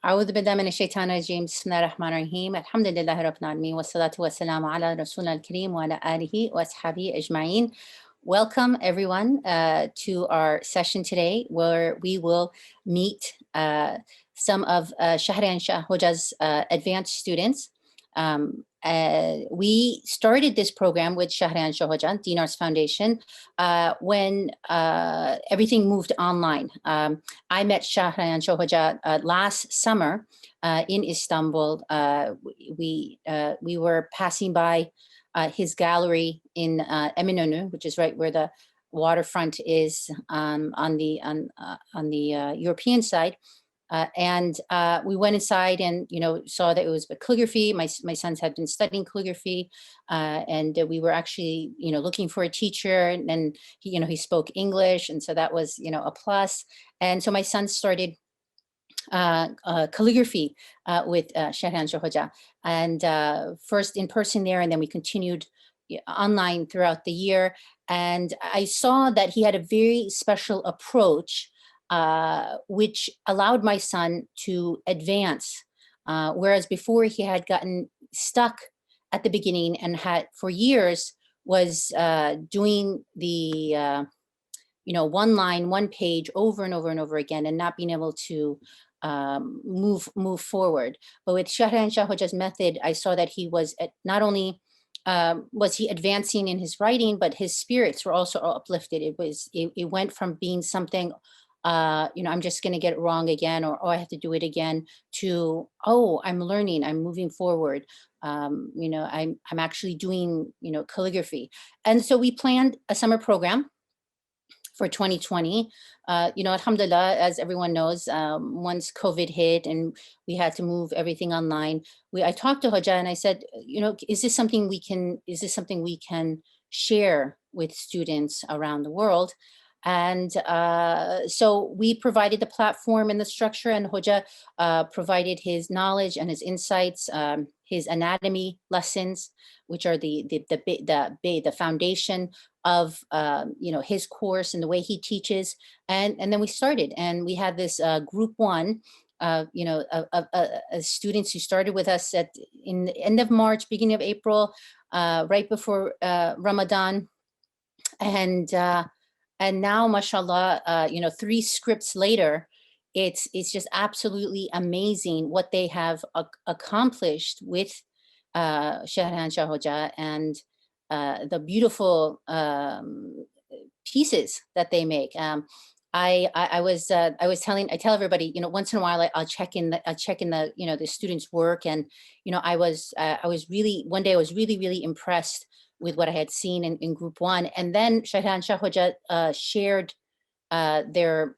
أعوذ بالله من الشيطان الرجيم بسم الله الرحمن الرحيم الحمد لله رب العالمين والصلاة والسلام على رسولنا الكريم وعلى آله وأصحابه أجمعين. Welcome everyone to our session today, where we will meet some of Shahryanshah Hoca's advanced students. We started this program with Shahryanshah Hoca, Dinar's Foundation, when everything moved online. I met Shahryanshah Hoca last summer in Istanbul. We were passing by his gallery in Eminönü, which is right where the waterfront is on the European side. And we went inside and, saw that it was calligraphy. My sons had been studying calligraphy, and we were actually, looking for a teacher. And then he spoke English, and so that was, a plus. And so my son started calligraphy with Shahryanshah Hoca, and first in person there, and then we continued online throughout the year. And I saw that he had a very special approach, which allowed my son to advance, whereas before he had gotten stuck at the beginning and had for years was doing the one line, one page over and over and over again, and not being able to move forward. But with Shahryanshah Hoca's method, I saw that he was not only was he advancing in his writing, but his spirits were also uplifted. It went from being something, I'm just going to get it wrong again, or oh, I have to do it again, to, oh, I'm learning, I'm moving forward. I'm actually doing, calligraphy. And so we planned a summer program for 2020. Alhamdulillah, as everyone knows, once COVID hit and we had to move everything online, I talked to Hoca and I said, is this something we can share with students around the world? And so we provided the platform and the structure, and Hoca provided his knowledge and his insights, his anatomy lessons, which are the foundation of his course and the way he teaches. And then we started, and we had this group one, students who started with us in the end of March, beginning of April, right before Ramadan. And now, mashallah, 3 scripts later, it's just absolutely amazing what they have accomplished with Shahryanshah Hoca, and the beautiful pieces that they make. I tell everybody, once in a while I'll check in the the students' work, and I was really, one day I was really impressed with what I had seen in group one. And then Shahryanshah Hoca shared their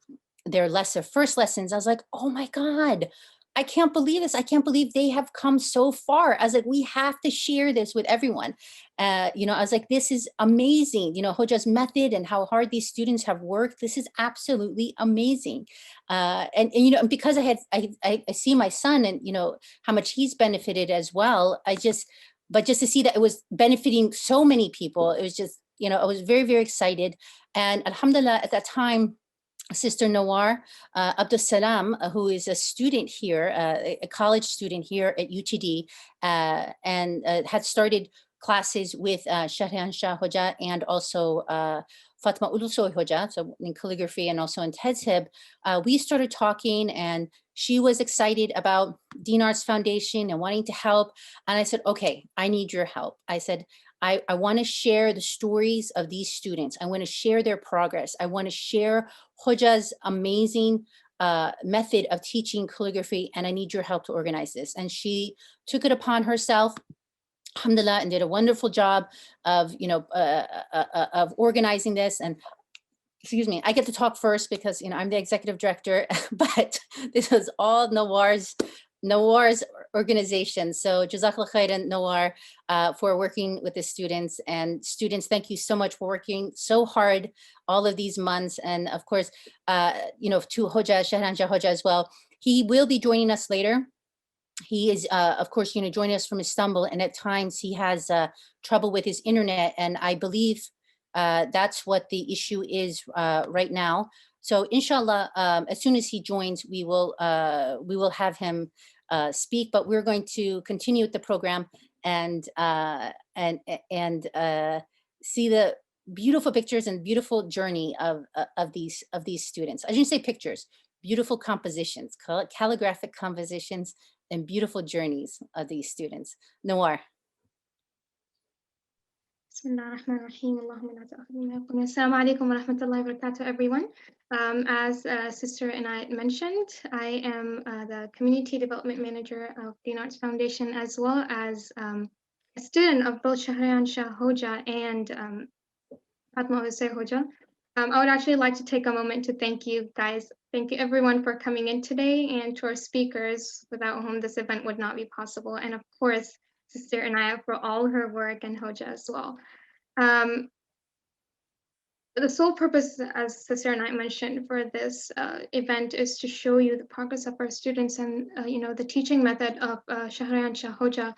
first lessons. I was like, oh my God, I can't believe this. I can't believe they have come so far. I was like, we have to share this with everyone. I was like, this is amazing. Hoca's method and how hard these students have worked. This is absolutely amazing. And because I see my son and, how much he's benefited as well. But just to see that it was benefiting so many people, it was just, I was very, very excited. And alhamdulillah, at that time, Sister Nawar Abdul Salam, who is a student here, a college student here at UTD, and had started classes with Shahryanshah Hoca and also Fatma Ulusoy Hoca, so in calligraphy and also in Tezhib. We started talking, and she was excited about Dinar's Foundation and wanting to help. And I said, okay, I need your help. I said, I want to share the stories of these students. I want to share their progress. I want to share Hoca's amazing method of teaching calligraphy, and I need your help to organize this. And she took it upon herself, alhamdulillah, and did a wonderful job of, of organizing this. And excuse me, I get to talk first because, I'm the executive director, but this was all Nawar's organization. So Jazakallah khairan, Nawar, for working with the students. And students, thank you so much for working so hard all of these months. And of course, to Hoca, Shahryanshah Hoca as well. He will be joining us later. He is, of course, joining us from Istanbul, and at times he has trouble with his internet. And I believe that's what the issue is right now. So inshallah, as soon as he joins, we will have him speak. But we're going to continue with the program and see the beautiful pictures and beautiful journey of these students. I shouldn't say pictures, beautiful compositions, calligraphic compositions, and beautiful journeys of these students. Nawar. Assalamu alaikum wa rahmatullahi wa barakatuh, everyone. As Sister and I mentioned, I am the Community Development Manager of the Arts Foundation, as well as a student of both Shahryanshah Hoca and Fatma Hoca. I would actually like to take a moment to thank you guys. Thank you everyone for coming in today, and to our speakers, without whom this event would not be possible. And of course, Sister Anaya for all her work, and Hoja as well. The sole purpose, as Sister Anaya mentioned, for this event is to show you the progress of our students and the teaching method of Shahryanshah Hoca,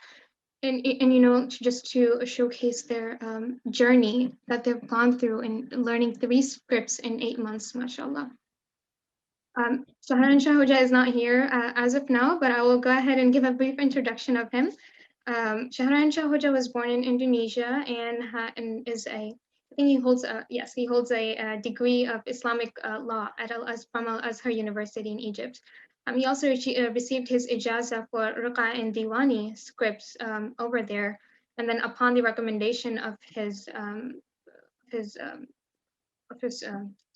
and just to showcase their journey that they've gone through in learning 3 scripts in 8 months, mashallah. Shahryanshah Hoca is not here as of now, but I will go ahead and give a brief introduction of him. Shahryanshah Hoca was born in Indonesia and is I think he holds a degree of Islamic law from Al Azhar University in Egypt. He also received his ijazah for Riqa and Diwani scripts over there, and then upon the recommendation of his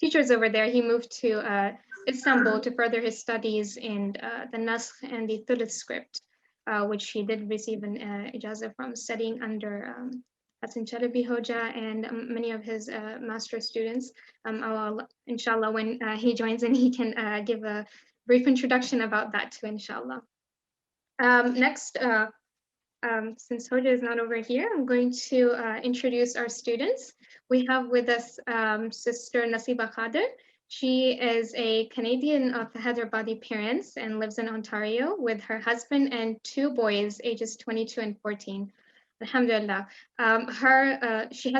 teachers over there, he moved to Istanbul to further his studies in the Naskh and the Thuluth script, which he did receive an ijazah from, studying under Hassan Chalabi Hoja and many of his master students. Inshallah, when he joins in, he can give a brief introduction about that too, inshallah. Next, since Hoja is not over here, I'm going to introduce our students. We have with us Sister Naseeba Khader. She is a Canadian of Hyderabadi parents and lives in Ontario with her husband and 2 boys, ages 22 and 14. Alhamdulillah. She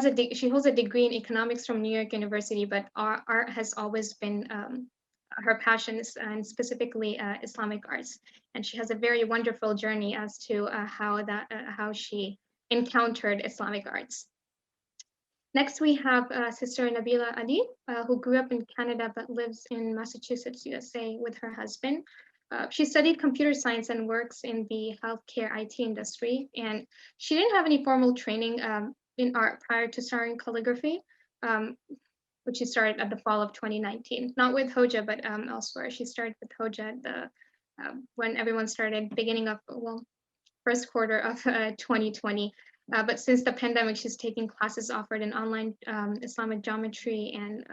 holds a degree in economics from New York University, but art has always been her passions, and specifically Islamic arts. And she has a very wonderful journey as to how she encountered Islamic arts. Next, we have Sister Nabeela Ali, who grew up in Canada but lives in Massachusetts, USA, with her husband. She studied computer science and works in the healthcare IT industry. And she didn't have any formal training in art prior to starting calligraphy, which she started at the fall of 2019. Not with Hoja, but elsewhere. She started with Hoja when everyone started, beginning of, first quarter of 2020. But since the pandemic, she's taking classes offered in online Islamic geometry and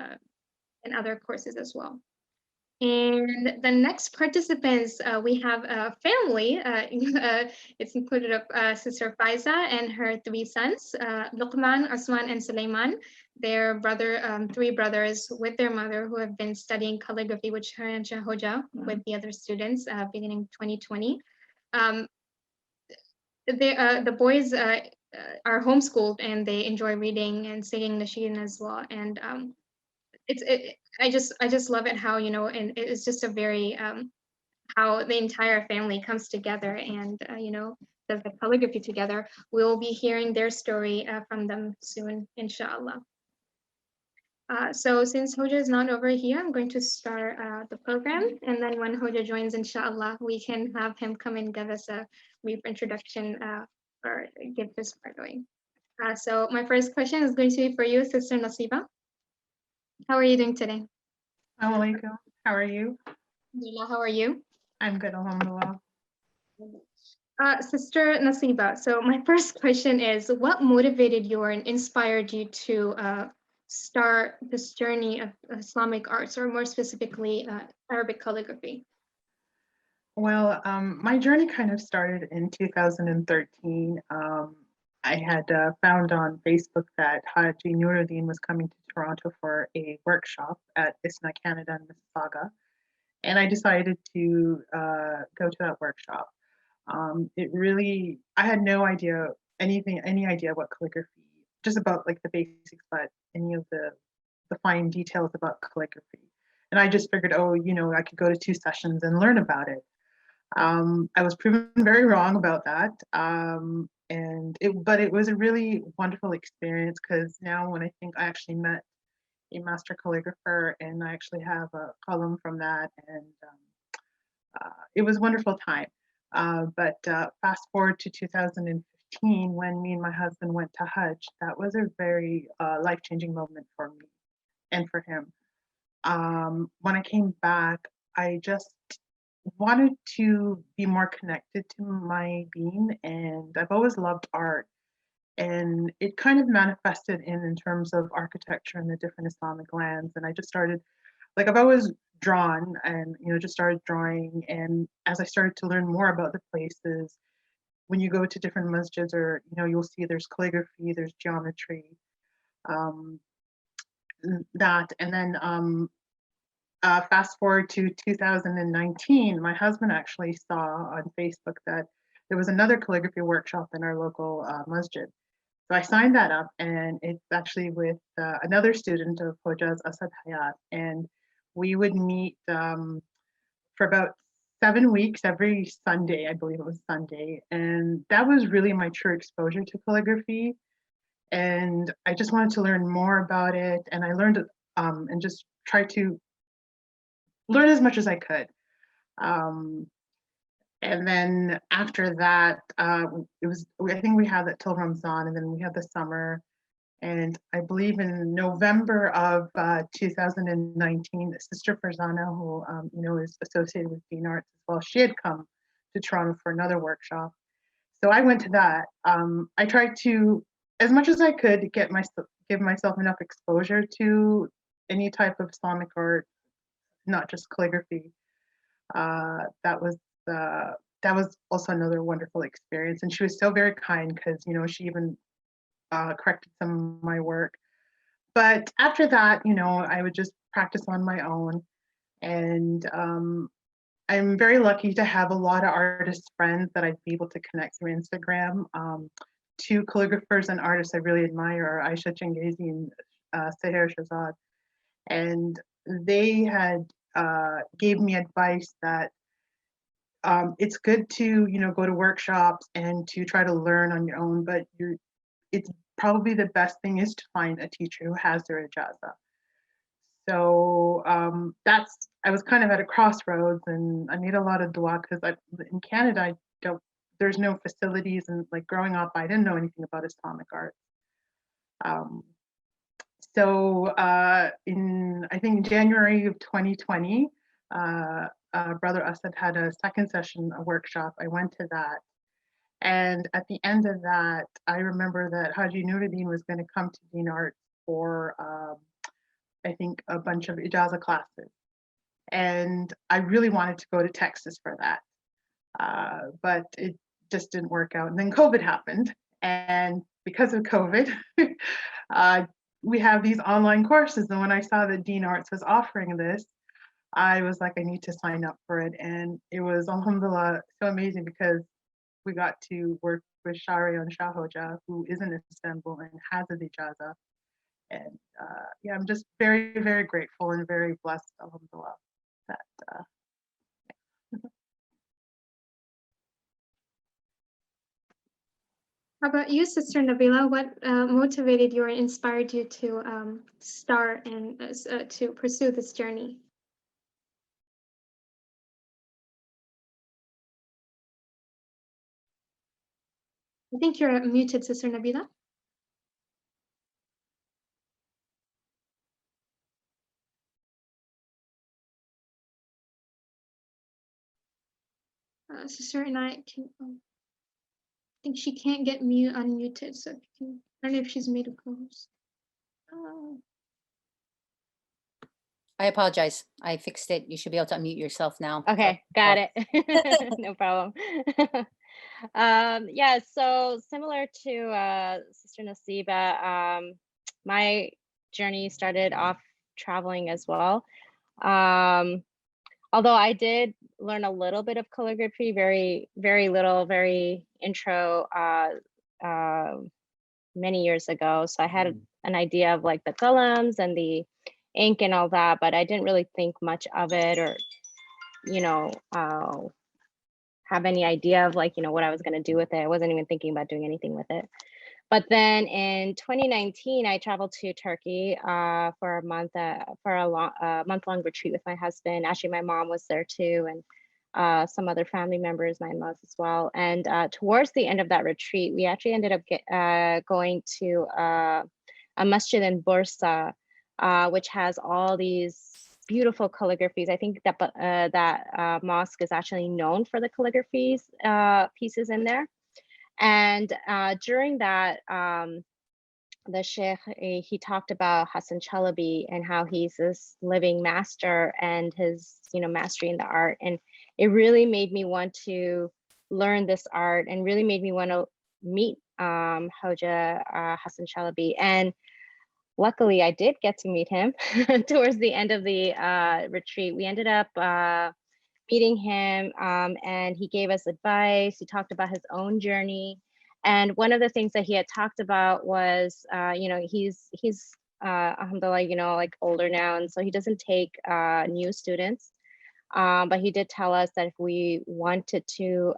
other courses as well. And the next participants, we have a family. It's included of Sister Faiza and her 3 sons, Luqman, Usman, and Sulaiman. Their 3 brothers with their mother, who have been studying calligraphy with Shahryanshah Hoca with the other students beginning 2020. The boys are homeschooled and they enjoy reading and singing nasheed as well. And I just love it how, and it's just a very how the entire family comes together and does the calligraphy together. We'll be hearing their story from them soon, inshallah. So since Hoja is not over here, I'm going to start the program, and then when Hoja joins, inshallah, we can have him come and give us a brief introduction or get this part going. So my first question is going to be for you, Sister Naseeba. How are you doing today? Assalamualaikum. How are you? Alhamdulillah, how are you? I'm good, alhamdulillah. Sister Naseeba, so my first question is, what motivated you or inspired you to start this journey of Islamic arts, or more specifically, Arabic calligraphy? Well, my journey kind of started in 2013. I had found on Facebook that Haji Nuruddin was coming to Toronto for a workshop at ISNA Canada in Mississauga, and I decided to go to that workshop. I had no idea any idea what calligraphy, just about like the basics, but any of the fine details about calligraphy. And I just figured, oh, you know, I could go to 2 sessions and learn about it. I was proven very wrong about that. But it was a really wonderful experience, because now when I think I actually met a master calligrapher, and I actually have a column from that, and it was a wonderful time. But fast forward to 2015, when me and my husband went to Hajj, that was a very life-changing moment for me and for him. When I came back, I just wanted to be more connected to my being, and I've always loved art. And it kind of manifested in terms of architecture in the different Islamic lands. And I just started, like, I've always drawn, and you know, just started drawing. And as I started to learn more about the places, when you go to different masjids, or you know, you'll see there's calligraphy, there's geometry, um, that. And then fast forward to 2019, my husband actually saw on Facebook that there was another calligraphy workshop in our local masjid. So I signed that up, and it's actually with another student of Hoja's, Asad Hayat, and we would meet for about 7 weeks every Sunday. I believe it was Sunday, and that was really my true exposure to calligraphy. And I just wanted to learn more about it, and I learned and just tried to learn as much as I could. And then after that, I think we had that till Ramzan, and then we had the summer. And I believe in November of 2019, Sister Farzana, who you know, is associated with Dean Arts as well, she had come to Toronto for another workshop. So I went to that. I tried to, as much as I could, give myself enough exposure to any type of Islamic art, not just calligraphy. That was also another wonderful experience, and she was so very kind, because you know, she even corrected some of my work. But after that, you know, I would just practice on my own, and I'm very lucky to have a lot of artist friends that I'd be able to connect through Instagram. Two calligraphers and artists I really admire are Aisha Changezi and Seher Shahzad, and they had gave me advice that it's good to, you know, go to workshops and to try to learn on your own, but it's probably the best thing is to find a teacher who has their ijaza. So I was kind of at a crossroads, and I made a lot of dua, because in Canada, there's no facilities, and like growing up, I didn't know anything about Islamic art. So in, I think, January of 2020, Brother Asad had a second session, a workshop. I went to that. And at the end of that, I remember that Haji Nuruddin was going to come to Dean Arts for, I think, a bunch of ijaza classes. And I really wanted to go to Texas for that. But it just didn't work out. And then COVID happened. And because of COVID, we have these online courses. And when I saw that Dean Arts was offering this, I was like, I need to sign up for it. And it was, alhamdulillah, so amazing, because we got to work with Shahryanshah Hoca, who is in Istanbul and has a ijaza. And yeah, I'm just very, very grateful and very blessed, alhamdulillah, that How about you, Sister Nabeela? What motivated you or inspired you to start and to pursue this journey? I think you're muted, Sister Nabeela. Sister and I think she can't get unmuted, so if you can, I don't know if she's made a co-host. I apologize. I fixed it. You should be able to unmute yourself now. Okay, got it. No problem. Yeah, so similar to Sister Naseeba, my journey started off traveling as well. Although I did learn a little bit of calligraphy, very, very little, very intro many years ago. So I had an idea of like the columns and the ink and all that, but I didn't really think much of it, or, have any idea of like, what I was going to do with it. I wasn't even thinking about doing anything with it. But then in 2019, I traveled to Turkey for a month, for a month-long retreat with my husband. Actually, my mom was there too, and some other family members, my in-laws as well. And towards the end of that retreat, we actually ended up going to a masjid in Bursa, which has all these beautiful calligraphies. I think that that mosque is actually known for the calligraphies pieces in there. And during that, the sheikh, he talked about Hassan Chalabi and how he's this living master and his, mastery in the art. And it really made me want to learn this art, and really made me want to meet Hoja Hassan Chalabi. And luckily, I did get to meet him towards the end of the retreat. We ended up meeting him, and he gave us advice. He talked about his own journey. And one of the things that he had talked about was, he's alhamdulillah, like older now. And so he doesn't take new students. But he did tell us that if we wanted to,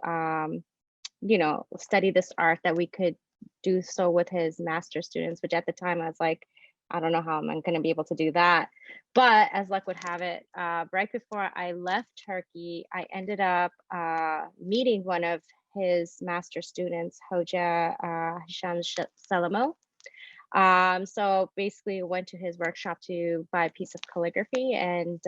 study this art, that we could do so with his master students, which at the time I was like, I don't know how I'm going to be able to do that. But as luck would have it, right before I left Turkey, I ended up meeting one of his master students, Hoja Hisham Salamo. So basically went to his workshop to buy a piece of calligraphy, and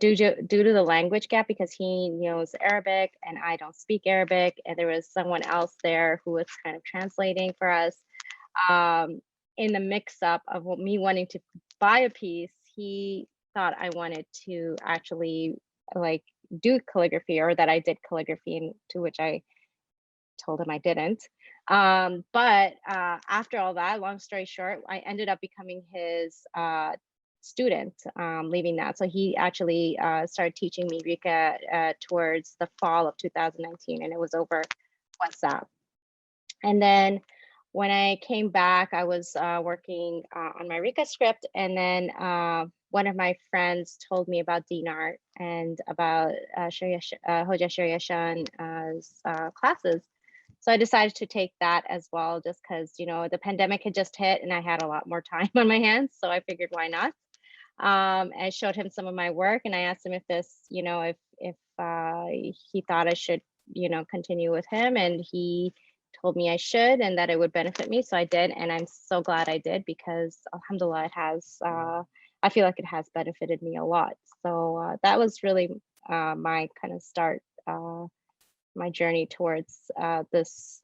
due to the language gap, because he knows Arabic and I don't speak Arabic, and there was someone else there who was kind of translating for us. In the mix-up of me wanting to buy a piece, he thought I wanted to actually like do calligraphy, or that I did calligraphy, and to which I told him I didn't. But after all that, long story short, I ended up becoming his student, leaving that. So he actually started teaching me Riqa towards the fall of 2019, and it was over WhatsApp. And then when I came back, I was working on my Riqa script, and then one of my friends told me about Dean Art and about Hoja Shahryanshah's classes. So I decided to take that as well, just because, the pandemic had just hit and I had a lot more time on my hands. So I figured, why not? I showed him some of my work, and I asked him if this, if he thought I should, continue with him, and he told me I should, and that it would benefit me. So I did, and I'm so glad I did, because alhamdulillah, it has, I feel like it has benefited me a lot. So that was really my kind of start, my journey towards this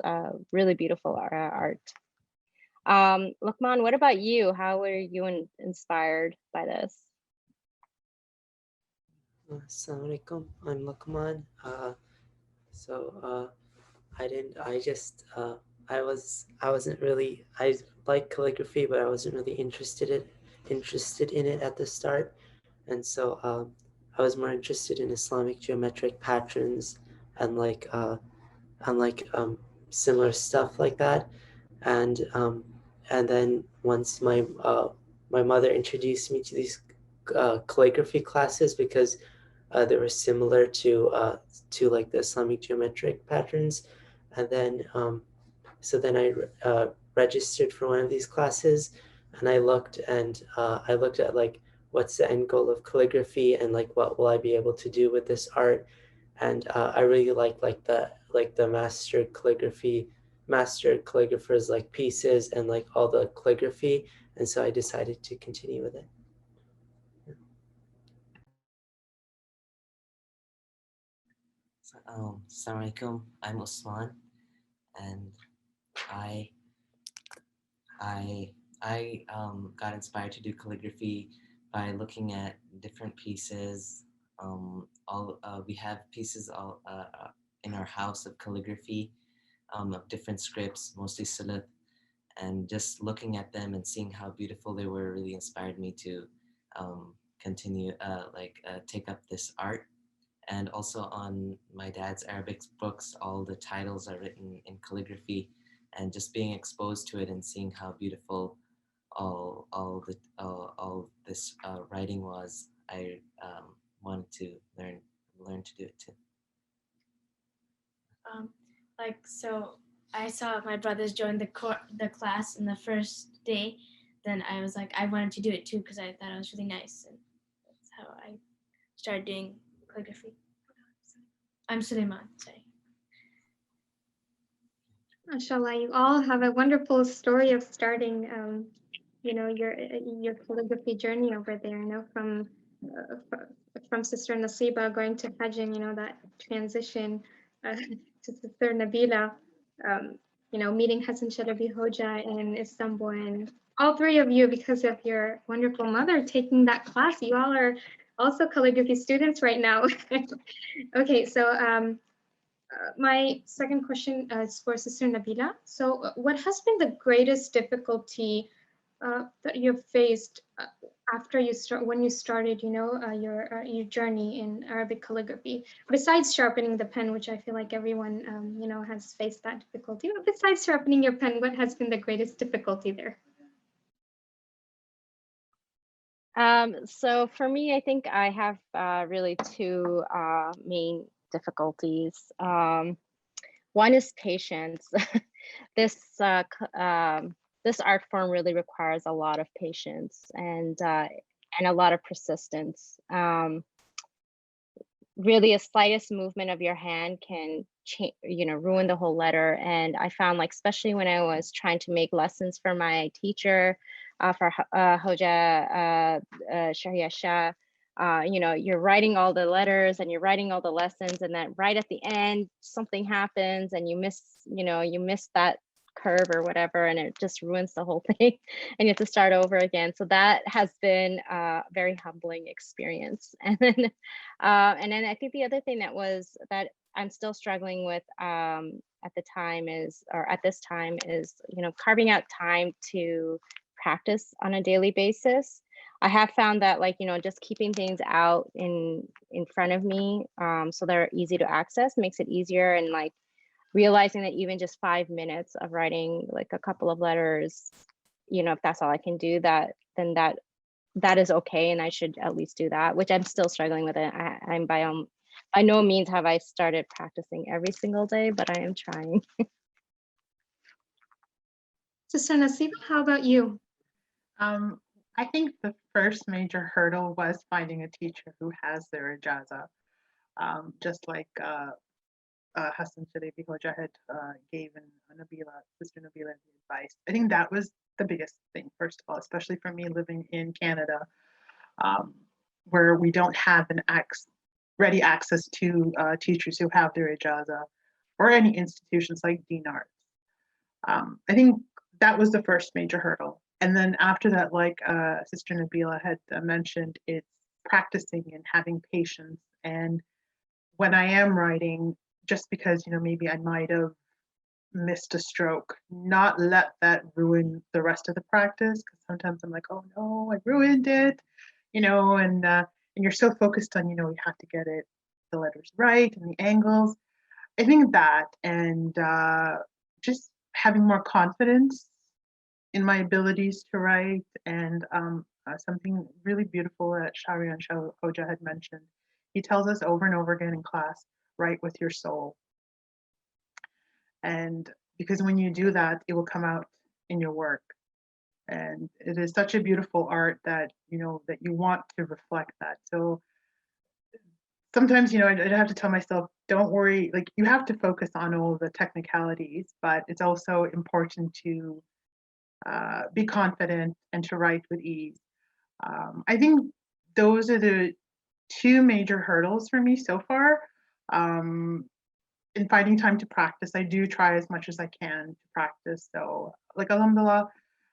really beautiful art. Luqman, what about you? How were you inspired by this? Assalamu alaikum. I'm Luqman. I wasn't really, I like calligraphy, but I wasn't really interested in it at the start. And so I was more interested in Islamic geometric patterns and similar stuff like that. And then once my mother introduced me to these calligraphy classes, because they were similar to like the Islamic geometric patterns, and then so then I registered for one of these classes, and I looked at like, what's the end goal of calligraphy, and like what will I be able to do with this art. And I really like the master calligraphers like pieces and like all the calligraphy, and so I decided to continue with it. Assalamu alaikum. I'm Usman, and I got inspired to do calligraphy by looking at different pieces. We have pieces in our house of calligraphy, of different scripts, mostly Thuluth, and just looking at them and seeing how beautiful they were really inspired me to continue take up this art. And also on my dad's Arabic books, all the titles are written in calligraphy, and just being exposed to it and seeing how beautiful all this writing was, I wanted to learn to do it too. So I saw my brothers join the class in the first day. Then I was like, I wanted to do it too because I thought it was really nice, and that's how I started doing calligraphy. I'm Sulaiman. Sorry. MashaAllah, you all have a wonderful story of starting, your calligraphy journey over there. From Sister Naseeba going to Hajj, and that transition to Sister Nabeela, meeting Hassan Shalabi Hoja in Istanbul, and all three of you, because of your wonderful mother taking that class. You all are also calligraphy students right now. Okay, so my second question is for Sister Nabeela. So what has been the greatest difficulty that you've faced after when you started, your journey in Arabic calligraphy, besides sharpening the pen, which I feel like everyone, has faced that difficulty. But besides sharpening your pen, what has been the greatest difficulty there? So for me, I think I have really two main difficulties. One is patience. This this art form really requires a lot of patience and a lot of persistence. Really, a slightest movement of your hand can ruin the whole letter. And I found, like, especially when I was trying to make lessons for my teacher, for Hoja Shahryanshah, you're writing all the letters and you're writing all the lessons, and then right at the end something happens and you miss that curve or whatever, and it just ruins the whole thing and you have to start over again. So that has been a very humbling experience. And then I think the other thing that I'm still struggling with at this time is carving out time to practice on a daily basis. I have found that, like, just keeping things out in front of me so they're easy to access makes it easier, and like realizing that even just 5 minutes of writing like a couple of letters, if that's all I can do, then that is okay, and I should at least do that, which I'm still struggling with it. I'm by no means have I started practicing every single day, but I am trying. Sister Naseeba, how about you? I think the first major hurdle was finding a teacher who has their ijaza. Just like Hassan Shalabi Hoja had given Sister Nabeela the advice. I think that was the biggest thing, first of all, especially for me living in Canada, where we don't have ready access to teachers who have their ijaza, or any institutions like Dean Arts. I think that was the first major hurdle. And then after that, like Sister Nabeela had mentioned, it's practicing and having patience. And when I am writing, just because, maybe I might have missed a stroke, not let that ruin the rest of the practice. Because sometimes I'm like, oh no, I ruined it, and you're so focused on, you have to get the letters right and the angles. I think that, and just having more confidence in my abilities to write, and something really beautiful that Shahryanshah Hoca had mentioned. He tells us over and over again in class, write with your soul. And because when you do that, it will come out in your work. And it is such a beautiful art that, that you want to reflect that. So sometimes, I'd have to tell myself, don't worry, like, you have to focus on all the technicalities, but it's also important to be confident and to write with ease. I think those are the two major hurdles for me so far. In finding time to practice, I do try as much as I can to practice. So, like, alhamdulillah,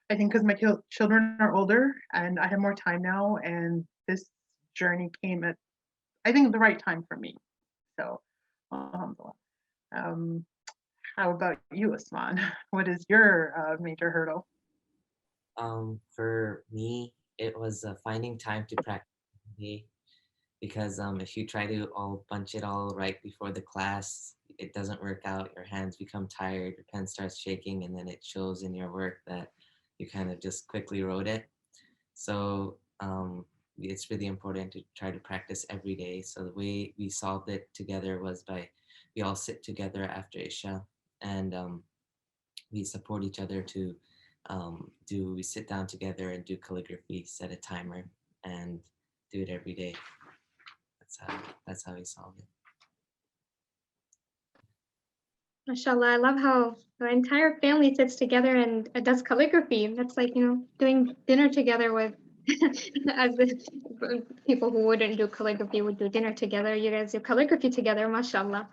I think because my children are older and I have more time now, and this journey came at, I think, the right time for me. So, alhamdulillah. How about you, Usman? What is your major hurdle? For me, it was finding time to practice, because if you try to all bunch it all right before the class, it doesn't work out. Your hands become tired, your pen starts shaking, and then it shows in your work that you kind of just quickly wrote it. So it's really important to try to practice every day. So the way we solved it together was we all sit together after Isha, and we support each other to we sit down together and do calligraphy, set a timer, and do it every day. That's how we solved it. MashaAllah, I love how the entire family sits together and does calligraphy. That's like, doing dinner together with, as the people who wouldn't do calligraphy would do dinner together. You guys do calligraphy together, MashaAllah.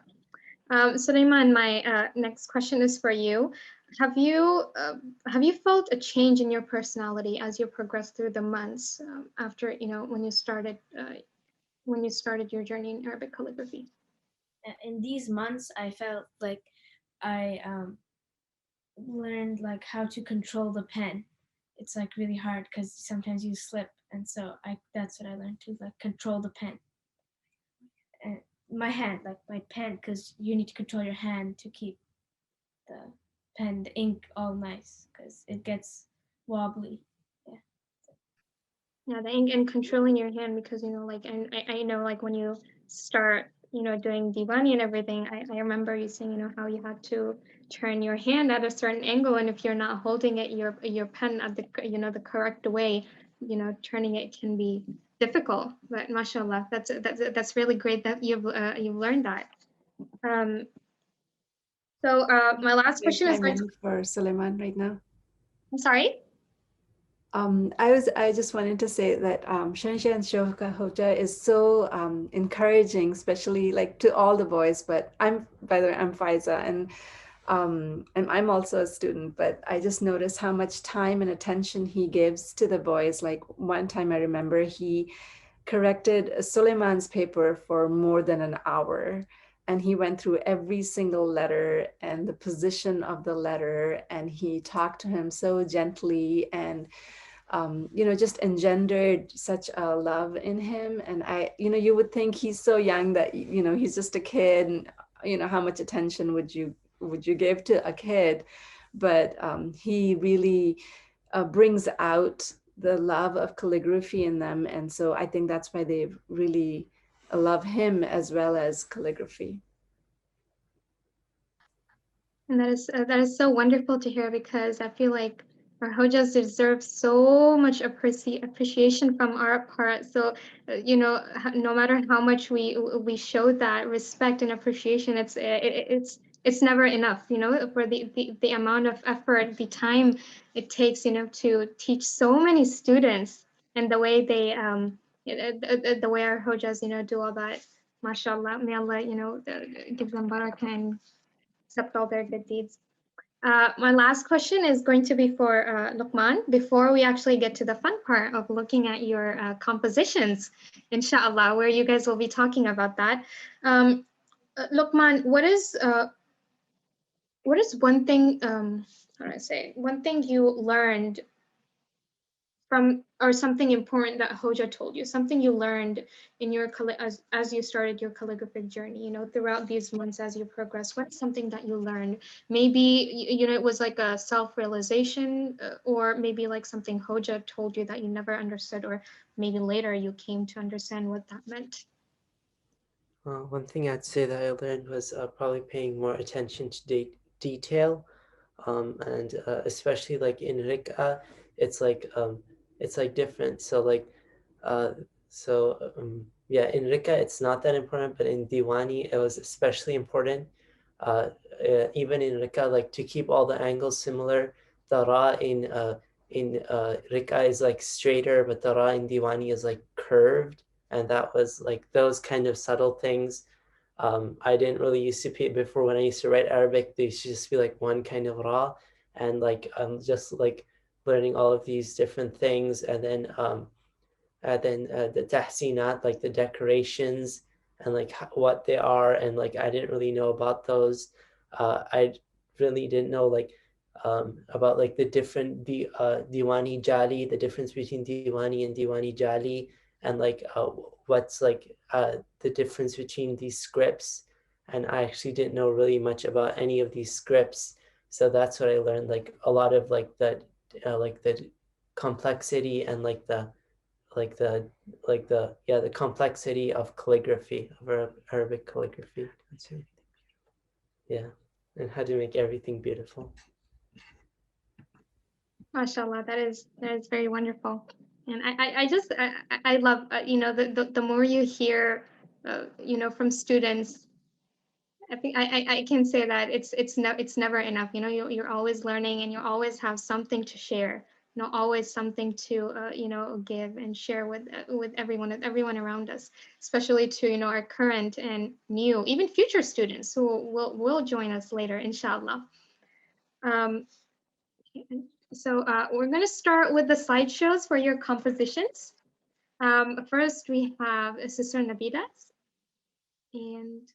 Sulaiman, my next question is for you. Have you felt a change in your personality as you progress through the months after, when you started your journey in Arabic calligraphy? In these months, I felt like I learned like how to control the pen. It's like really hard because sometimes you slip, and so that's what I learned to like control the pen. And my hand, like my pen, because you need to control your hand to keep the pen, the ink all nice, because it gets wobbly. Yeah, the ink and controlling your hand, because like, and I know, like, when you start doing Diwani and everything, I remember you saying how you had to turn your hand at a certain angle, and if you're not holding it your pen at the the correct way, turning it can be difficult. But mashallah, that's really great that you've learned that. So my last question is for Sulaiman right now. I'm sorry. I just wanted to say that Shahryanshah Hoca is so encouraging, especially like to all the boys. But by the way, I'm Faiza, and I'm also a student. But I just noticed how much time and attention he gives to the boys. Like one time, I remember he corrected Sulaiman's paper for more than an hour. And he went through every single letter and the position of the letter, and he talked to him so gently and, just engendered such a love in him. And you would think he's so young that, he's just a kid, and, how much attention would you give to a kid? But he really brings out the love of calligraphy in them. And so I think that's why they really love him as well as calligraphy. And that is so wonderful to hear, because I feel like our Hojas deserve so much appreciation from our part. So, no matter how much we show that respect and appreciation, it's never enough, for the amount of effort, the time it takes, to teach so many students, and the way they the way our Hojas, do all that. MashaAllah, may Allah, give them barakah and accept all their good deeds. My last question is going to be for Luqman, before we actually get to the fun part of looking at your compositions, inshallah, where you guys will be talking about that. Luqman, what is one thing, how do I say, one thing you learned from, or something important that Hoja told you, something you learned in your as you started your calligraphic journey, throughout these months as you progress? What's something that you learned? Maybe it was like a self-realization, or maybe like something Hoja told you that you never understood, or maybe later you came to understand what that meant. One thing I'd say that I learned was probably paying more attention to detail, and especially like in Riqa, it's like different. So like, yeah, in Riqa it's not that important, but in Diwani it was especially important. Even in Riqa, like to keep all the angles similar. The Ra in Riqa is like straighter, but the Ra in Diwani is like curved, and that was like those kind of subtle things. I didn't really used to pay before. When I used to write Arabic, they used to just be like one kind of Ra, and like I'm just like learning all of these different things, and then the tahsinat, like the decorations and like what they are, and like I didn't really know about those. I really didn't know like about like the different Diwani Jali, the difference between Diwani and Diwani Jali, and like what's like the difference between these scripts. And I actually didn't know really much about any of these scripts. So that's what I learned, like a lot of like the like the complexity and like the the complexity of calligraphy, of Arabic calligraphy. Yeah, and how to make everything beautiful. MashaAllah, that is very wonderful. And I love, you know, the more you hear, you know, from students, I think I can say that it's never enough. You know, you're always learning and you always have something to share. You know, always something to you know, give and share with everyone around us, especially to, you know, our current and new, even future students who will join us later, inshallah. So we're going to start with the slideshows for your compositions. First, we have Sister Nabeela, and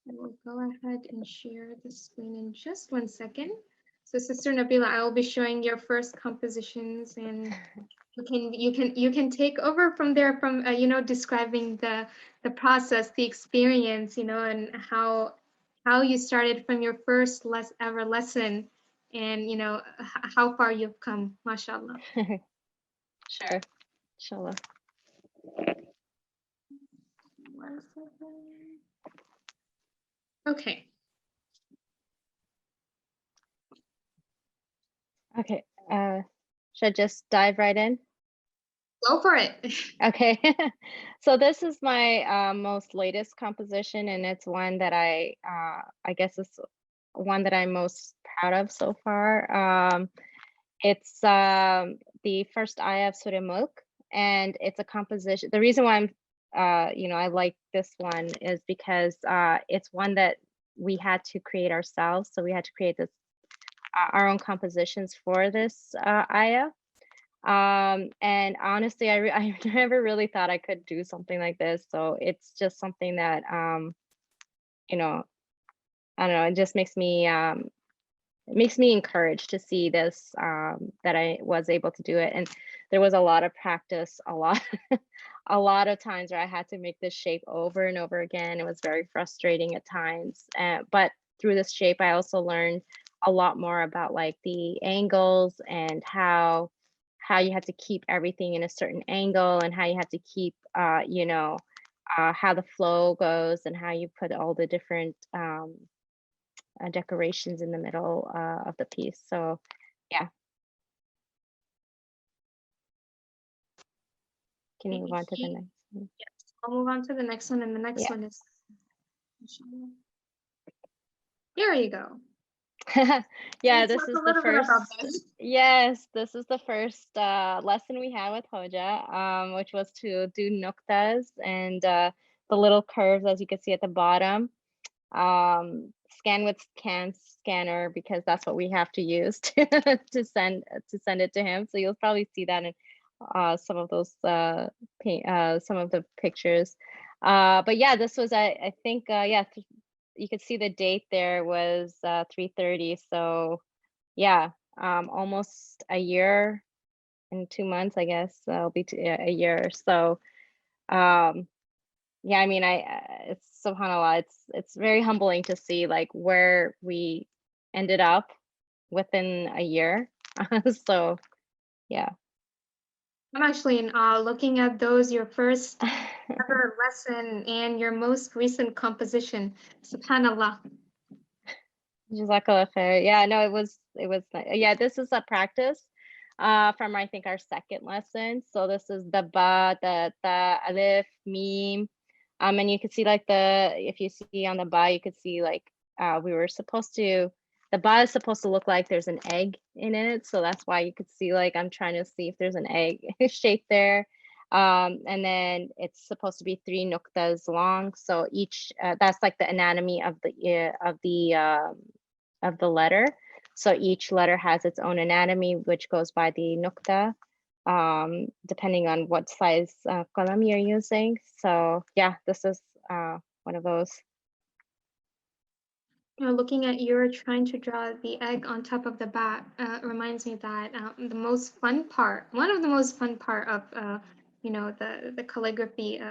I will go ahead and share the screen in just 1 second. So Sister Nabeela, I will be showing your first compositions, and you can take over from there, from you know, describing the process, the experience, you know, and how you started from your first ever lesson, and you know, how far you've come, mashallah. Sure, inshallah. 1 second. Okay. Okay, should I just dive right in? Go for it. Okay, so this is my most latest composition, and it's one that I guess it's one that I'm most proud of so far. It's the first ayah of Surah Mulk, and it's a composition. The reason why I'm, you know, I like this one is because it's one that we had to create ourselves. So we had to create this our own compositions for this ayah. And honestly, I never really thought I could do something like this. So it's just something that, you know, I don't know, it just makes me encouraged to see this, that I was able to do it. And there was a lot of practice, a lot, a lot of times where I had to make this shape over and over again. It was very frustrating at times. But through this shape, I also learned a lot more about like the angles and how you have to keep everything in a certain angle, and how you have to keep, you know, how the flow goes, and how you put all the different decorations in the middle of the piece. So yeah. Can you move on to the next one? Yes, I'll move on to the next one, and the next Yeah. one is, there you go. Yeah, Let's this talk is a the little bit about first. this. Yes, this is the first lesson we had with Hoja, which was to do nuktas and the little curves, as you can see at the bottom. Scan with scanner, because that's what we have to use to send it to him. So you'll probably see that in some of those some of the pictures. But yeah, this was I think yeah, you could see the date there was 3:30. So yeah, almost a year and 2 months, I guess. It'll be a year. So yeah, I mean, it's subhanallah, it's very humbling to see like where we ended up within a year. So yeah. I'm actually in awe looking at those, your first ever lesson and your most recent composition. Subhanallah. Jazakallah khair. Yeah, no, it was yeah, this is a practice from I think our second lesson. So this is the ba, the ta, alif, mim. And you can see like if you see on the ba, you could see like we were supposed to, the ba is supposed to look like there's an egg in it. So that's why you could see like I'm trying to see if there's an egg shape there. And then it's supposed to be 3 nuktas long. So each that's like the anatomy of the letter. So each letter has its own anatomy, which goes by the nukta, depending on what size qalam you're using. So yeah, this is one of those. You know, looking at you're trying to draw the egg on top of the bat reminds me that the most fun part, one of the most fun part of you know, the calligraphy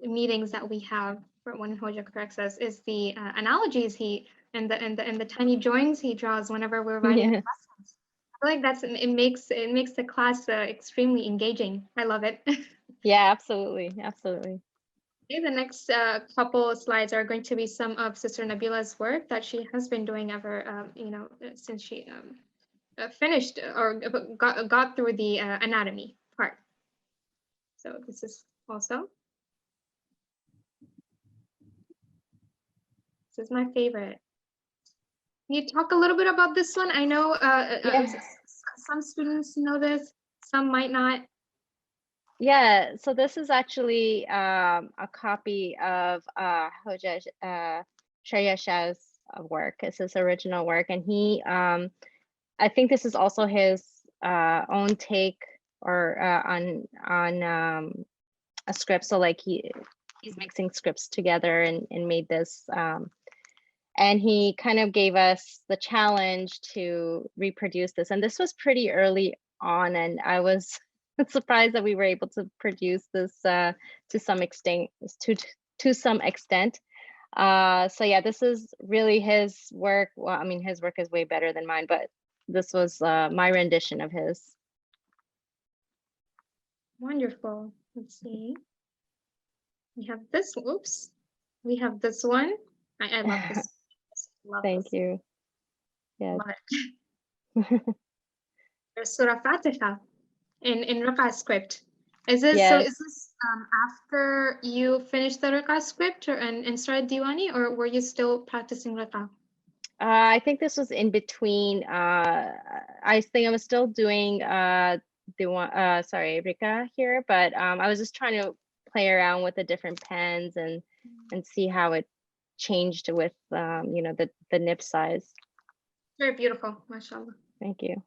meetings that we have for when Hoja corrects us is the analogies and the tiny drawings he draws whenever we're writing Yeah. lessons. I like it makes the class extremely engaging. I love it. Yeah, absolutely, absolutely. Okay, the next couple of slides are going to be some of Sister Nabila's work that she has been doing ever, since she finished or got through the anatomy part. So this is also, this is my favorite. Can you talk a little bit about this one? I know Yeah. some students know this, some might not. Yeah, so this is actually a copy of Hoja Shahryanshah's work. It's his original work, and he, I think this is also his own take or on a script. So like he's mixing scripts together and made this. And he kind of gave us the challenge to reproduce this, and this was pretty early on, and I was surprised that we were able to produce this to some extent. To some extent. So yeah, this is really his work. Well, I mean, his work is way better than mine, but this was my rendition of his. Wonderful. Let's see. We have this. Oops. We have this one. I love this. Love Thank this. you. Yeah. Love it. There's Surah Fatiha in Riqa script. Is this so? Yes. Is this after you finished the Riqa script and started Diwani, or were you still practicing Riqa? I think this was in between. I think I was still doing Riqa here, but I was just trying to play around with the different pens and see how it changed with the nib size. Very beautiful, mashallah. Thank you.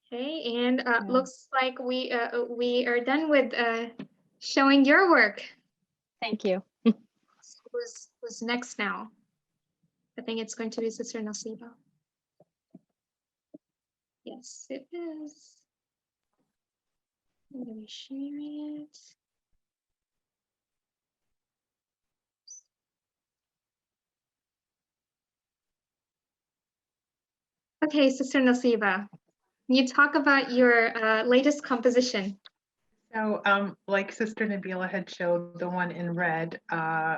Okay, and looks like we are done with showing your work. Thank you. Who's next now? I think it's going to be Sister Naseeba. Yes, it is. I'm going to share it. Okay, Sister Naseeba, can you talk about your latest composition? So like Sister Nabeela had showed, the one in red,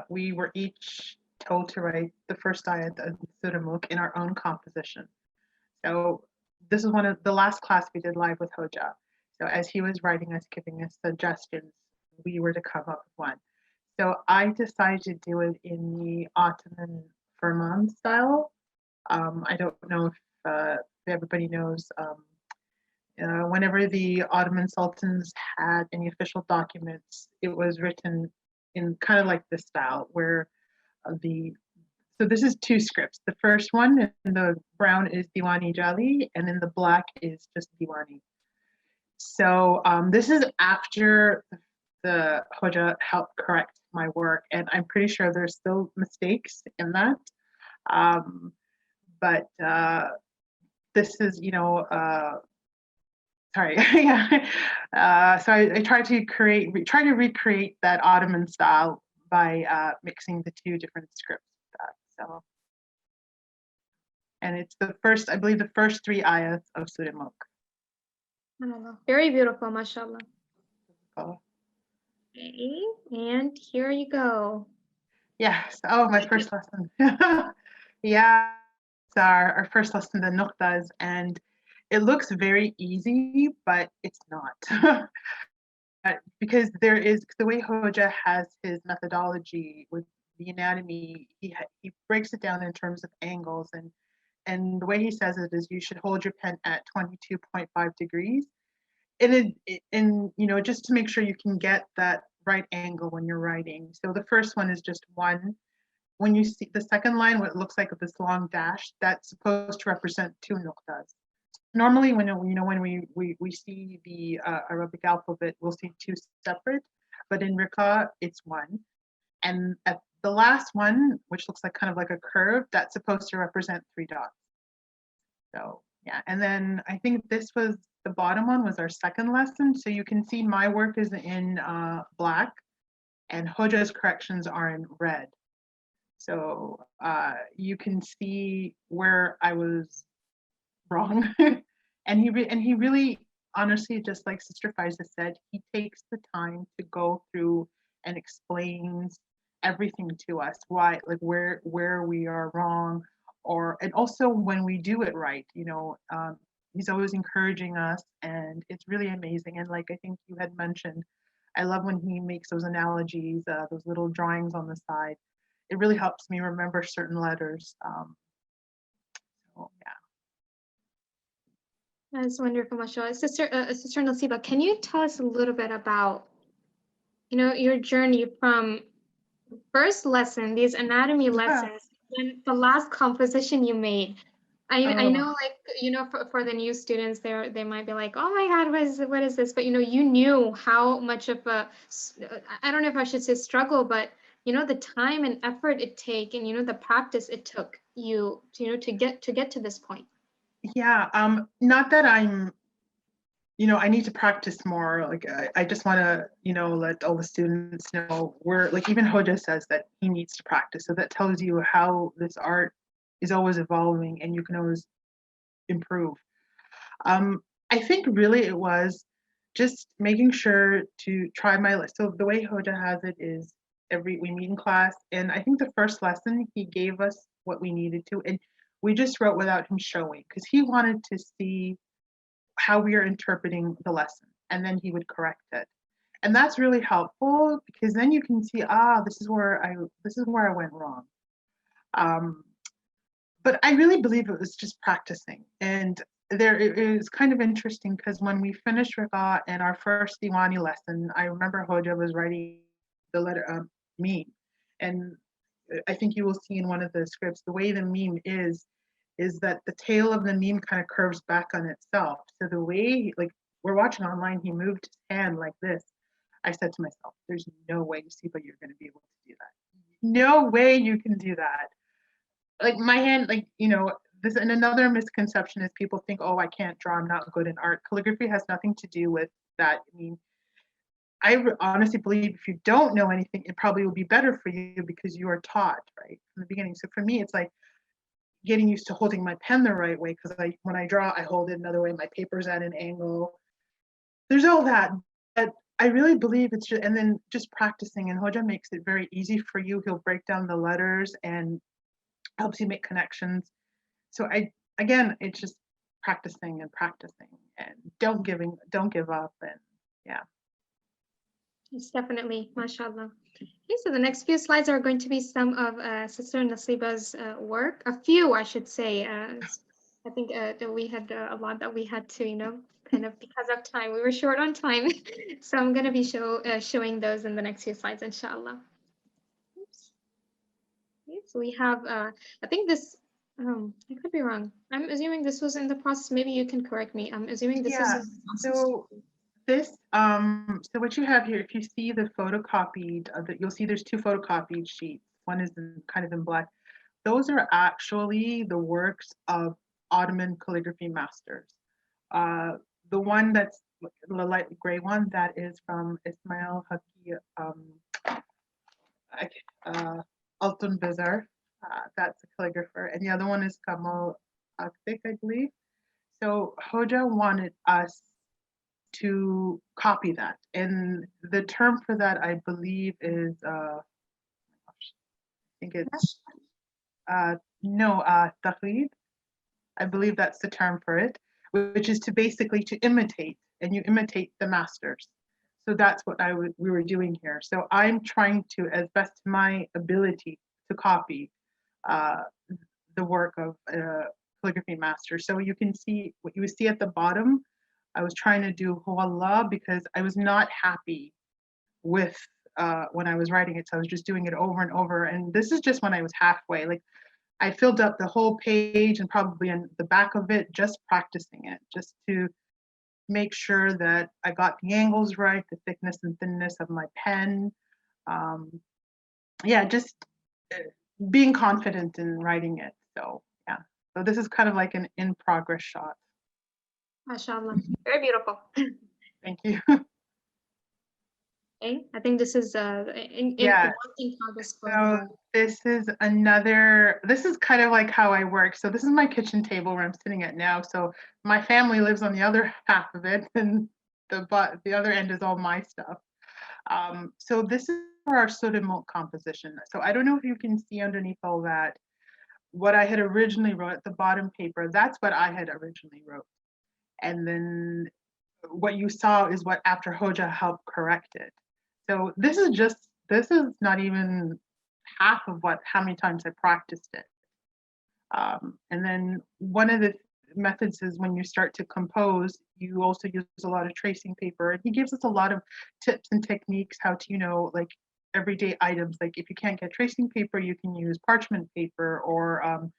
we were each told to write the first ayat of Surah Mulk in our own composition. So this is one of the last class we did live with Hoja. So as he was writing us, giving us suggestions, we were to come up with one. So I decided to do it in the Ottoman Firman style. I don't know if everybody knows, whenever the Ottoman sultans had any official documents, it was written in kind of like this style where so this is two scripts. The first one in the brown is Diwani Jali, and in the black is just Diwani. So this is after the Hoja helped correct my work, and I'm pretty sure there's still mistakes in that. But this is, sorry, yeah. So I try to recreate that Ottoman style by mixing the two different scripts. So, and it's I believe the first 3 ayahs of Surah Mulk. Very beautiful, mashallah. Oh. Okay, and here you go. Yes. Oh, my first lesson. Yeah, it's our first lesson, the nuqtas, and it looks very easy, but it's not. Because the way Hoja has his methodology with the anatomy, he breaks it down in terms of angles, and the way he says it is you should hold your pen at 22.5 degrees, and just to make sure you can get that right angle when you're writing. So the first one is just 1. When you see the second line, what looks like this long dash, that's supposed to represent 2 nuqtas. Normally, when we see the Arabic alphabet, we'll see 2 separate, but in Riqa, it's 1. And at the last one, which looks like kind of like a curve, that's supposed to represent 3 dots. So yeah, and then I think the bottom one was our second lesson. So you can see my work is in black, and Hoja's corrections are in red. So you can see where I was wrong. And he really, honestly, just like Sister Faiza said, he takes the time to go through and explains everything to us, why, like where we are wrong, and also when we do it right, he's always encouraging us, and it's really amazing. And like I think you had mentioned, I love when he makes those analogies, those little drawings on the side. It really helps me remember certain letters. So yeah. That's wonderful, mashallah. Sister Naseeba, can you tell us a little bit about, your journey from first lesson, these anatomy lessons, and the last composition you made? I know, like, for the new students, they might be like, oh my God, what is this? But you knew how much of I don't know if I should say struggle, but the time and effort it take, and the practice it took you to get to this point. Yeah, not that I'm, I need to practice more. Like I just want to, let all the students know, we're like, even Hoja says that he needs to practice. So that tells you how this art is always evolving and you can always improve. I think really it was just making sure to try so the way Hoja has it is we meet in class, and I think the first lesson he gave us what we needed to, and we just wrote without him showing, because he wanted to see how we are interpreting the lesson, and then he would correct it. And that's really helpful, because then you can see, this is where I went wrong. But I really believe it was just practicing. And it is kind of interesting, because when we finished Riqa and our first Diwani lesson, I remember Hoja was writing the letter meme. And I think you will see in one of the scripts, the way the meme is that the tail of the meme kind of curves back on itself. So the way, like, we're watching online, he moved his hand like this. I said to myself, there's no way, Naseeba, you're going to be able to do that. No way you can do that. Like my hand, like, this, and another misconception is people think, oh, I can't draw, I'm not good in art. Calligraphy has nothing to do with that. I mean, I honestly believe if you don't know anything, it probably will be better for you because you are taught right from the beginning. So for me, it's like getting used to holding my pen the right way, because when I draw, I hold it another way, my paper's at an angle. There's all that, but I really believe it's just, and then just practicing, and Hoja makes it very easy for you. He'll break down the letters and helps you make connections. So it's just practicing and don't give up, and yeah. It's definitely, mashallah. Okay, so the next few slides are going to be some of Sister Naseeba's work. A few, I should say. I think that we had a lot that we had to, kind of, because of time. We were short on time. So I'm going to be showing those in the next few slides, inshallah. Oops. Okay, so we have, I think this, I could be wrong. I'm assuming this was in the process. Maybe you can correct me. I'm assuming this is in the process. So this, so what you have here, if you see the photocopied, you'll see there's two photocopied sheets. One is kind of in black. Those are actually the works of Ottoman calligraphy masters. The one that's the light gray one, that is from Ismail Haqi Altun Bazar. That's a calligrapher. And the other one is Kamal Akhtik, I believe. So Hoja wanted us to copy that. And the term for that, I believe, is, I think it's, taqlid. I believe that's the term for it, which is to basically to imitate, and you imitate the masters. So that's what we were doing here. So I'm trying to, as best my ability, to copy the work of calligraphy master. So you can see what you see at the bottom. I was trying to do Hu Allah because I was not happy with when I was writing it. So I was just doing it over and over. And this is just when I was halfway. Like I filled up the whole page and probably in the back of it, just practicing it, just to make sure that I got the angles right, the thickness and thinness of my pen. Yeah, just being confident in writing it. So yeah, so this is kind of like an in progress shot. MashaAllah, very beautiful. Thank you. Okay, I think this is Yeah. work in progress for So this is another, this is kind of like how I work. So this is my kitchen table where I'm sitting at now. So my family lives on the other half of it, and the other end is all my stuff. So this is for our soda milk composition. So I don't know if you can see underneath all that, what I had originally wrote at the bottom paper, that's what I had originally wrote. And then what you saw is what after Hoja helped correct it. So this is not even half of how many times I practiced it. And then one of the methods is when you start to compose, you also use a lot of tracing paper. And he gives us a lot of tips and techniques how to, like everyday items. Like if you can't get tracing paper, you can use parchment paper or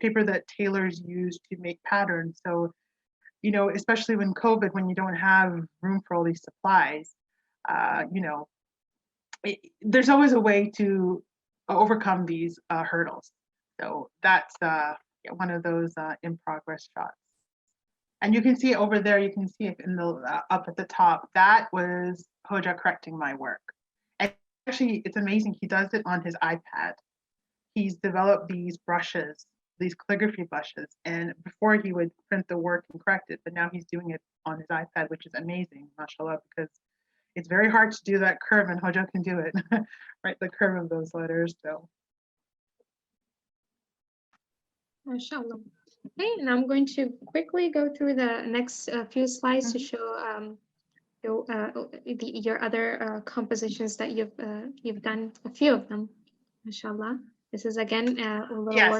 paper that tailors use to make patterns. So, especially when COVID, when you don't have room for all these supplies, there's always a way to overcome these hurdles. So that's one of those in progress shots. And you can see over there, you can see it in the up at the top, that was Hoja correcting my work. And actually, it's amazing, he does it on his iPad. He's developed these brushes, these calligraphy brushes, and before he would print the work and correct it, but now he's doing it on his iPad, which is amazing, mashallah, because it's very hard to do that curve, and Hoja can do it, right? The curve of those letters. So, mashallah. Okay, and I'm going to quickly go through the next few slides to show your other compositions that you've done, a few of them, mashallah. This is again a little yes.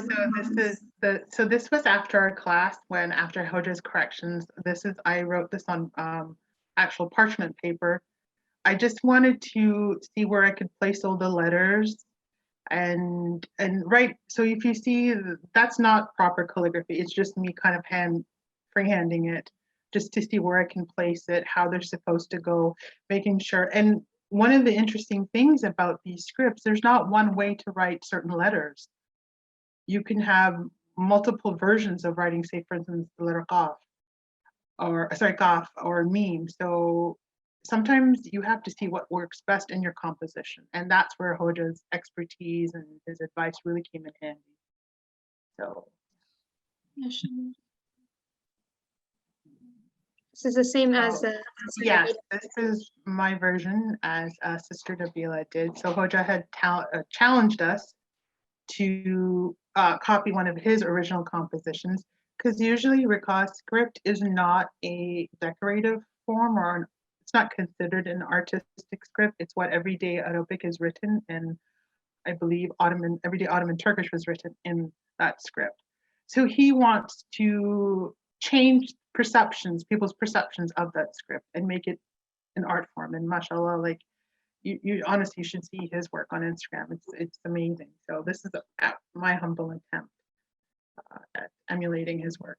work. So this was after our class, when after Hoja's corrections. I wrote this on actual parchment paper. I just wanted to see where I could place all the letters and write. So if you see, that's not proper calligraphy. It's just me kind of freehanding it just to see where I can place it, how they're supposed to go, making sure. And one of the interesting things about these scripts, there's not one way to write certain letters. You can have multiple versions of writing, say for instance, the letter Qaf, Qaf or Meme. So sometimes you have to see what works best in your composition. And that's where Hoja's expertise and his advice really came in handy. So. This is the same as yes, this is my version as Sister Nabeela did. So Hoja had challenged us to copy one of his original compositions, because usually Riqa's script is not a decorative form, or it's not considered an artistic script. It's what everyday Arabic is written, and I believe everyday Ottoman Turkish was written in that script. So he wants to change people's perceptions of that script, and make it an art form. And mashallah, like you honestly should see his work on Instagram. It's amazing. So this is my humble attempt at emulating his work.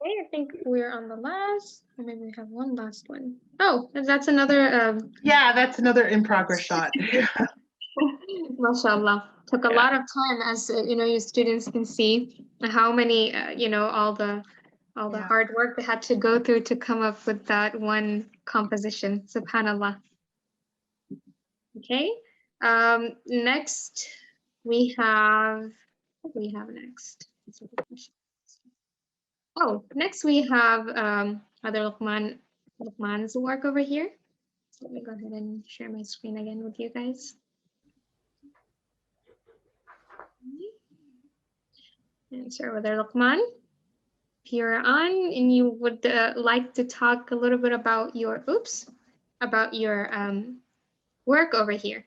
Okay, I think we're on the last, or maybe we have one last one. Oh, that's another. Yeah, that's another in progress shot. Mashallah, took a lot of time, as your students can see how many all the hard work they had to go through to come up with that one composition. Subhanallah. Okay. Next we have, what do we have next? Oh, next we have other Luqman's work over here. So let me go ahead and share my screen again with you guys. And start with Luqman. If you're on and you would like to talk a little bit about your work over here,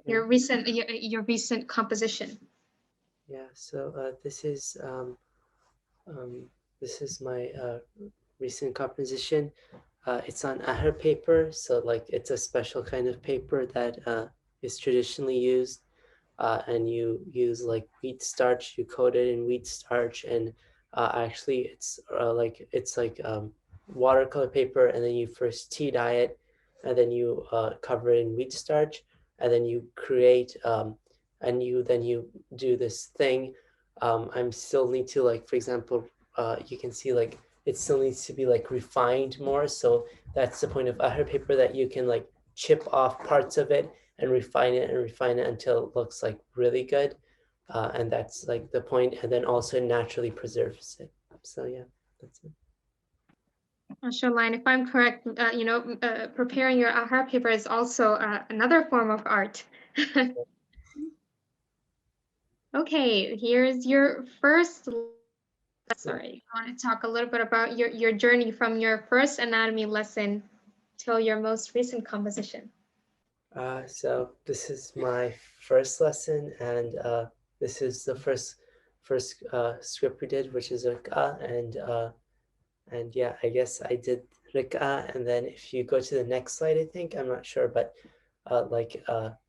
your recent composition. Yeah. So this is my recent composition. It's on aher paper, so like it's a special kind of paper that is traditionally used, and you use like wheat starch. You coat it in wheat starch, and actually it's like watercolor paper, and then you first tea dye it, and then you cover it in wheat starch, and then you create and then you do this thing. I still need to, like, for example, you can see like it still needs to be like refined more. So that's the point of her paper, that you can like chip off parts of it and refine it until it looks like really good. And that's like the point. And then also naturally preserves it. So yeah, that's it. MashaAllah, and if I'm correct, preparing your Ahar paper is also another form of art. Okay, here's your first. Sorry, I want to talk a little bit about your journey from your first anatomy lesson till your most recent composition. So this is my first lesson, and this is the first script we did, which is Riqa, and yeah, I guess I did Riqa, and then if you go to the next slide, I think, I'm not sure, but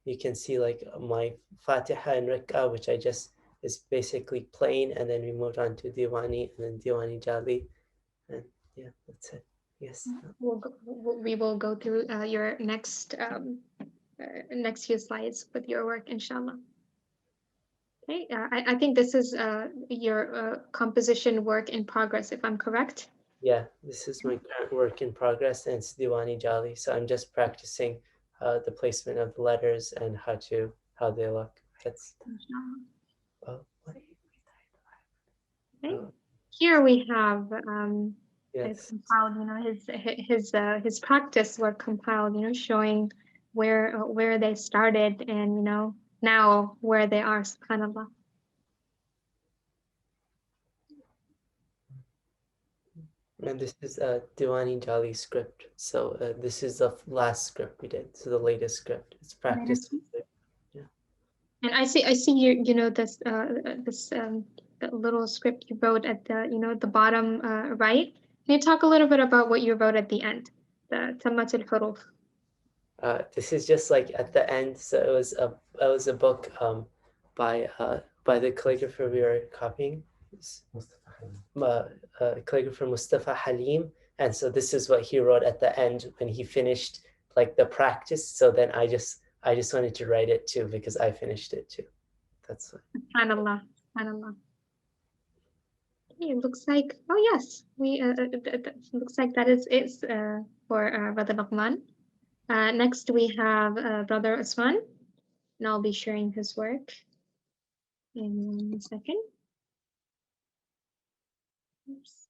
you can see like my Fatiha and Riqa, which I just is basically plain, and then we moved on to Diwani and then Diwani Jali, and yeah, that's it. Yes. We will go through your next few slides with your work, inshallah. Okay, I think this is your composition work in progress, if I'm correct. Yeah, this is my current work in progress, and it's Diwani Jali. So I'm just practicing the placement of the letters and how they look. That's what? Okay. Here we have Yes. compiled, his practice work compiled, showing where they started and now where they are, subhanallah. And this is a Diwani Jali script. So this is the last script we did. So the latest script. It's practice. Yeah. And I see this little script you wrote at the bottom right. Can you talk a little bit about what you wrote at the end, the Tammat al-Huruf? This is just like at the end. So it was a book by the calligrapher we were copying, calligrapher Mustafa Halim, and so this is what he wrote at the end when he finished like the practice. So then I just wanted to write it too because I finished it too. That's what. SubhanAllah, SubhanAllah. Okay, it looks like, oh yes, looks like that is it for Brother Luqman. Next we have Brother Usman, and I'll be sharing his work in 1 second. Oops.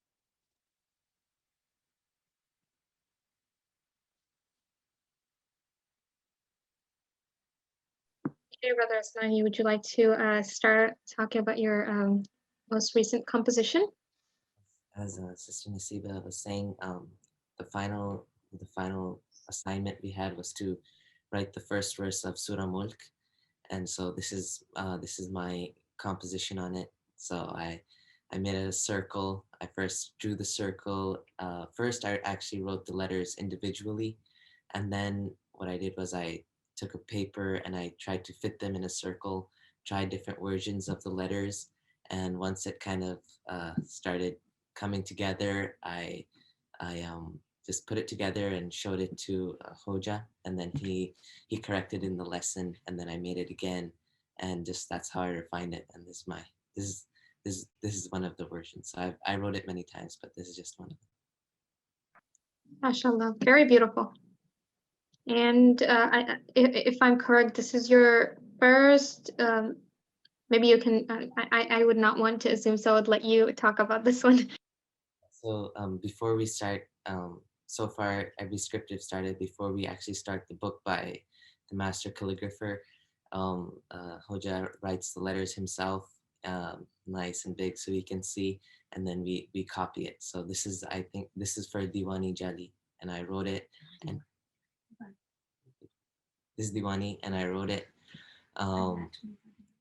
Okay, Brother Usman, would you like to start talking about your most recent composition? As Sister Naseeba was saying, the final assignment we had was to write the first verse of Surah Mulk, and so this is my composition on it. So I made a circle. I first drew the circle. First, I actually wrote the letters individually, and then what I did was I took a paper and I tried to fit them in a circle, tried different versions of the letters, and once it kind of started coming together, I just put it together and showed it to Hoja, and then he corrected in the lesson, and then I made it again, and just that's how I refined it. And this is one of the versions. So I wrote it many times, but this is just one of them. MashaAllah, very beautiful. And if I'm correct, this is your first. Maybe you can. I would not want to assume, so I would let you talk about this one. So before we start, so far every script we've started, before we actually start the book by the master calligrapher, Hoja writes the letters himself, nice and big so we can see, and then we copy it. So this is, I think this is for Diwani Jali, and I wrote it, and this is Diwani, and I wrote it,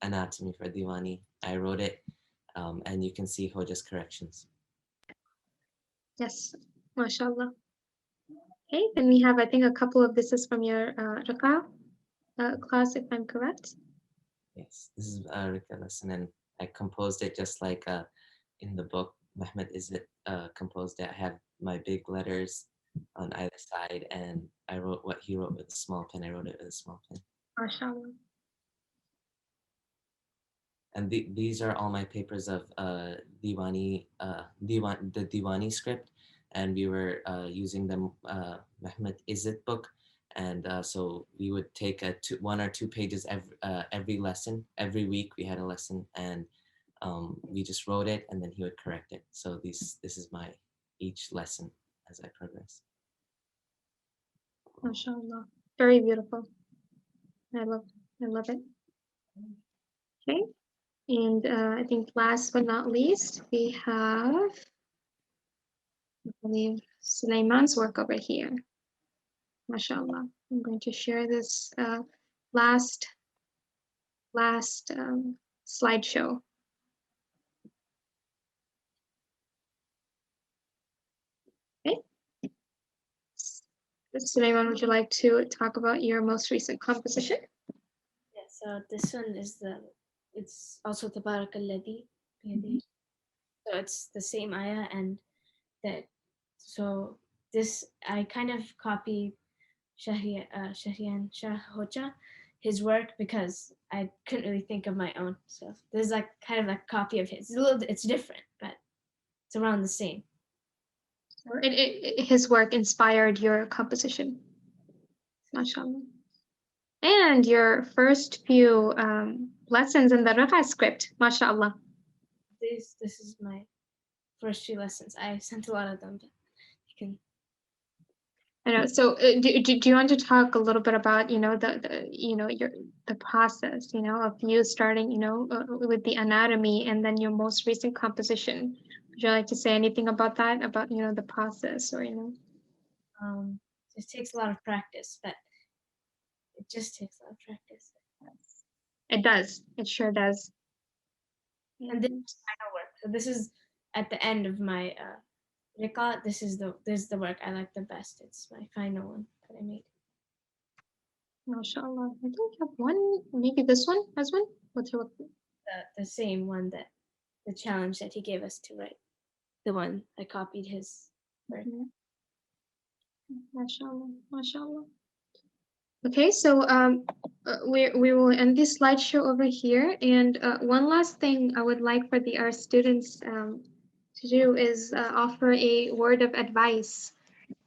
anatomy for Diwani. I wrote it, and you can see Hoja's corrections. Yes, mashallah. Okay, then we have, I think, a couple of this is from your Riqa class, if I'm correct. Yes, this is a Riqa lesson, and I composed it just like in the book. Mehmet composed it. I have my big letters on either side, and I wrote what he wrote with a small pen. I wrote it with a small pen. Mashallah. And these are all my papers of Diwani, the Diwani script, and we were using the Mehmet Izzet book. And so we would take one or two pages every lesson. Every week we had a lesson, and we just wrote it, and then he would correct it. So this is my each lesson as I progress. MashaAllah. Very beautiful. I love it. Okay. And I think last but not least, we have, I believe, Sulaiman's work over here. MashaAllah. I'm going to share this last slideshow. Okay. Sulaiman, would you like to talk about your most recent composition? Yeah, so this one is it's also Tabarak alladhi biyadihi. So it's the same ayah, and so this, I kind of copied Shahryanshah Hoca, his work, because I couldn't really think of my own. So this is like kind of a copy of his. It's different, but it's around the same. His work inspired your composition. MashaAllah. And your first few lessons in the Riqa script, MashaAllah. This is my first few lessons. I sent a lot of them, but you can. I know. So do you want to talk a little bit about, the process, of you starting, with the anatomy and then your most recent composition? Would you like to say anything about that, about, the process, or, It takes a lot of practice, but it just takes a lot of practice. It does. It sure does. And this is final work. So this is at the end of my Riqa. This is the work I like the best. It's my final one that I made. MashaAllah. I think I have one, maybe this one, Usman? What's your The same one, that the challenge that he gave us to write. The one I copied his work. MashaAllah. MashaAllah. Okay, so we will end this slideshow over here. And one last thing I would like for our students to do is offer a word of advice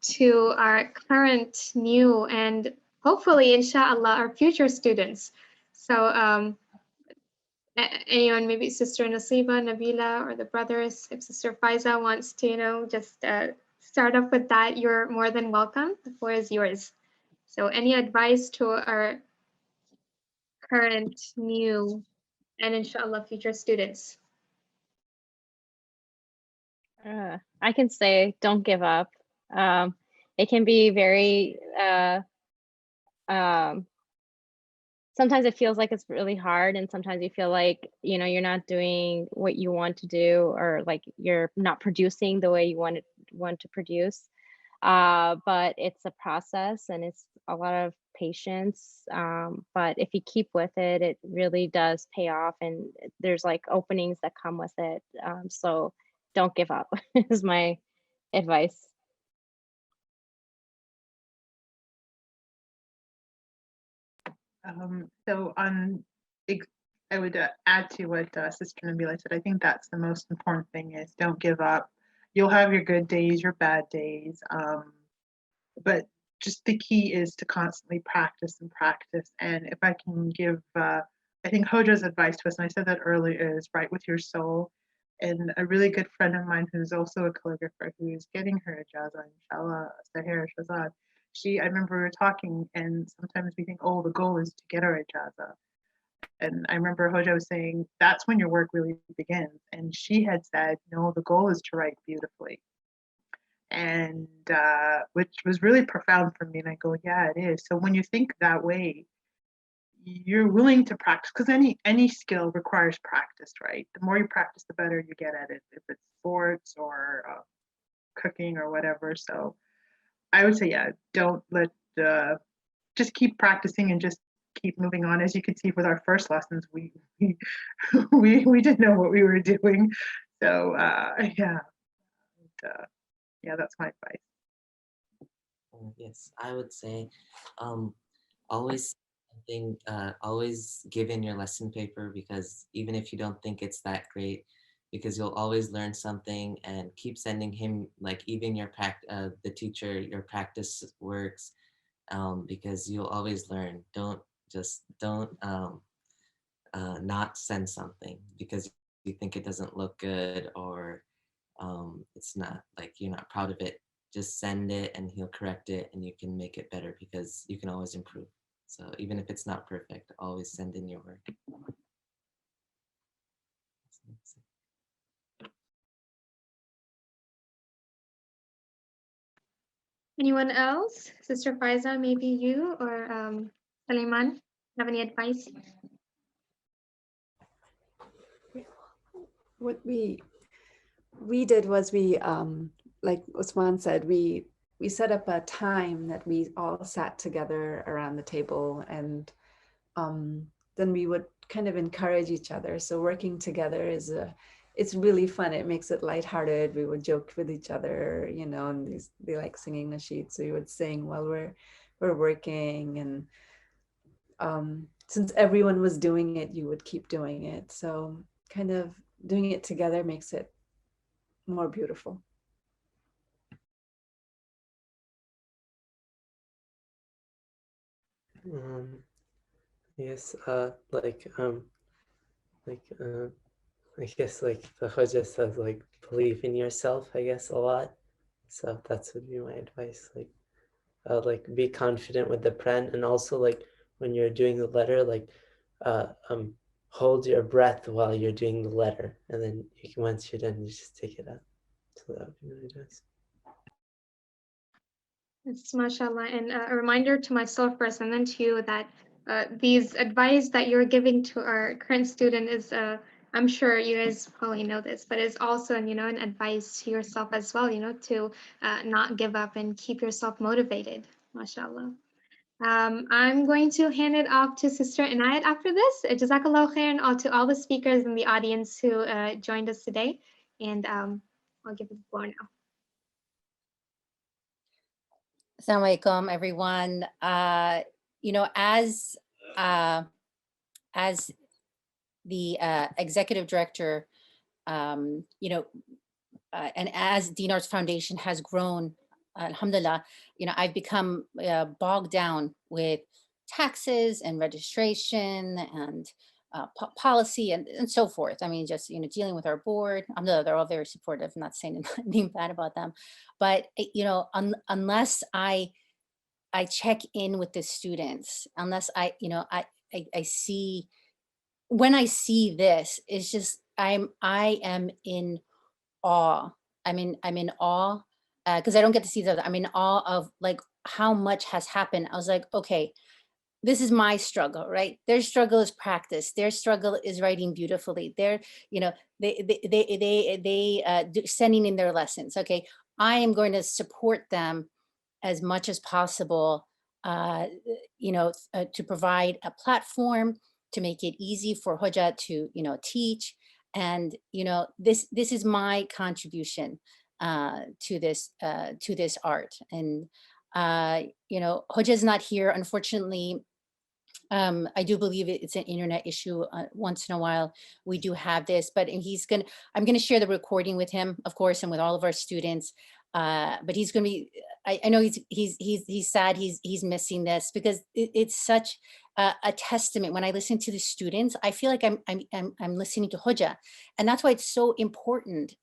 to our current, new, and hopefully, inshallah, our future students. So anyone, maybe Sister Naseeba, Nabeela, or the brothers, if Sister Faiza wants to, just start off with that, you're more than welcome. The floor is yours. So any advice to our current, new, and inshallah future students? I can say, don't give up. It can be very, sometimes it feels like it's really hard, and sometimes you feel like, you're not doing what you want to do, or like you're not producing the way you want to produce. But it's a process, and it's a lot of patience. But if you keep with it, it really does pay off, and there's like openings that come with it. So don't give up is my advice. So I would add to what Sister Nabeela said. I think that's the most important thing, is don't give up. You'll have your good days, your bad days, but just the key is to constantly practice and practice. And if I can give, I think Hoja's advice to us, and I said that earlier, is write with your soul. And a really good friend of mine who's also a calligrapher, who is getting her ijaza, inshallah, Sahir Shazad, I remember we were talking, and sometimes we think, oh, the goal is to get our ijaza. And I remember Hoja was saying, that's when your work really begins. And she had said, no, the goal is to write beautifully. And which was really profound for me. And I go, yeah, it is. So when you think that way, you're willing to practice, because any skill requires practice, right? The more you practice, the better you get at it, if it's sports or cooking or whatever. So I would say, yeah, don't let, just keep practicing and just keep moving on. As you can see with our first lessons, we didn't know what we were doing. So yeah, that's my advice. Yes, I would say always thing, always give in your lesson paper, because even if you don't think it's that great, because you'll always learn something, and keep sending him like even your the teacher, your practice works, because you'll always learn. Don't not send something because you think it doesn't look good, or it's not like you're not proud of it. Just send it and he'll correct it and you can make it better, because you can always improve. So even if it's not perfect, always send in your work. Anyone else? Sister Faiza, maybe you or Sulaiman, have any advice? What we did was we like Usman said, we set up a time that we all sat together around the table, and then we would kind of encourage each other. So working together it's really fun. It makes it lighthearted. We would joke with each other, you know, and they like singing nasheed, so we would sing while we're working. And since everyone was doing it, you would keep doing it. So kind of doing it together makes it more beautiful. Yes, I guess like the Hoja says, like believe in yourself, I guess, a lot. So that's would be my advice. Like be confident with the pen, and also like when you're doing the letter, like hold your breath while you're doing the letter, and then you can, once you're done, you just take it out. So that would be really nice. It's mashallah. And a reminder to myself first and then to you that these advice that you're giving to our current student is, I'm sure you guys probably know this, but it's also, you know, an advice to yourself as well, you know, to not give up and keep yourself motivated, mashallah. I'm going to hand it off to Sister Inayat after this. Jazakallah khair, and all to all the speakers in the audience who joined us today. And I'll give it the floor now. Assalamu alaikum, everyone. You know, as the executive director, you know, and as Deen Arts Foundation has grown, alhamdulillah, you know, I've become bogged down with taxes and registration and policy and so forth. I mean, just, you know, dealing with our board. Alhamdulillah, they're all very supportive. I'm not saying anything bad about them, but you know, unless I check in with the students, unless I, you know, I see, when I see this, it's just, I am in awe. I'm in awe because I don't get to see that. I'm in awe of like how much has happened. I was like, okay, this is my struggle, right? Their struggle is practice. Their struggle is writing beautifully. They're, you know, sending in their lessons. Okay, I am going to support them as much as possible, you know, to provide a platform to make it easy for Hoja to, you know, teach. And, you know, this is my contribution to this art. And, you know, Hoja is not here, unfortunately. I do believe it's an internet issue. Once in a while, we do have this, but I'm gonna share the recording with him, of course, and with all of our students. But he's gonna be, I know he's sad, he's missing this, because it's such a testament. When I listen to the students, I feel like I'm listening to Hoja, and that's why it's so important,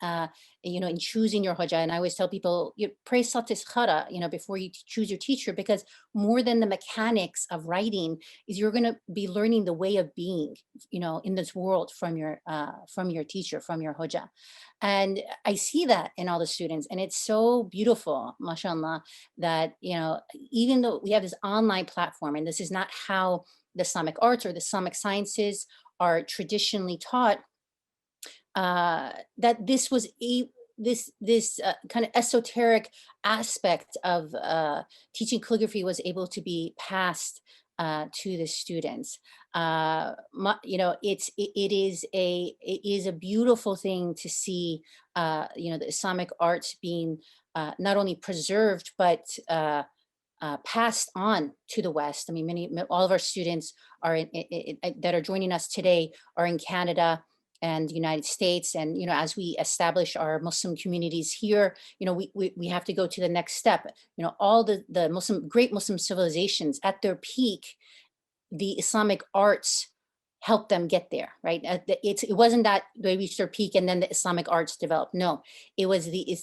you know, in choosing your Hoja. And I always tell people, you pray Sat Istikhara, you know, before you choose your teacher, because more than the mechanics of writing, is you're going to be learning the way of being, you know, in this world from your teacher, from your Hoja. And I see that in all the students, and it's so beautiful, mashallah, that, you know, even though we have this online platform, and this is not how the Islamic arts or the Islamic sciences are traditionally taught, that this was this kind of esoteric aspect of teaching calligraphy was able to be passed to the students. You know, it is a beautiful thing to see, you know, the Islamic arts being not only preserved, but passed on to the West. I mean, all of our students are that are joining us today are in Canada and the United States. And, you know, as we establish our Muslim communities here, you know, we have to go to the next step. You know, all the great Muslim civilizations at their peak, the Islamic arts helped them get there, right? It wasn't that they reached their peak and then the Islamic arts developed. No, it was the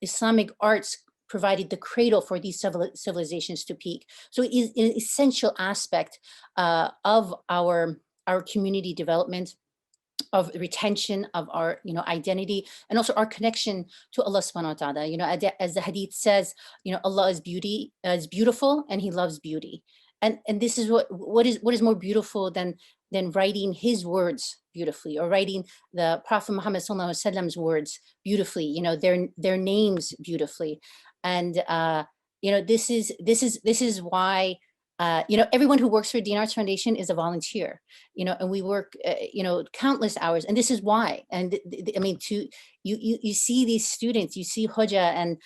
Islamic arts provided the cradle for these civilizations to peak. So it is an essential aspect of our community development, of retention of our, you know, identity, and also our connection to Allah subhanahu wa ta'ala. You know, as the hadith says, you know, Allah is beautiful, and He loves beauty. And this is what is more beautiful than writing His words beautifully, or writing the Prophet Muhammad sallallahu alaihi wasallam's words beautifully, you know, their names beautifully. And you know, this is why you know, everyone who works for Dean Arts Foundation is a volunteer, you know, and we work, you know, countless hours. And this is why. And I mean, you see these students, you see Hoja and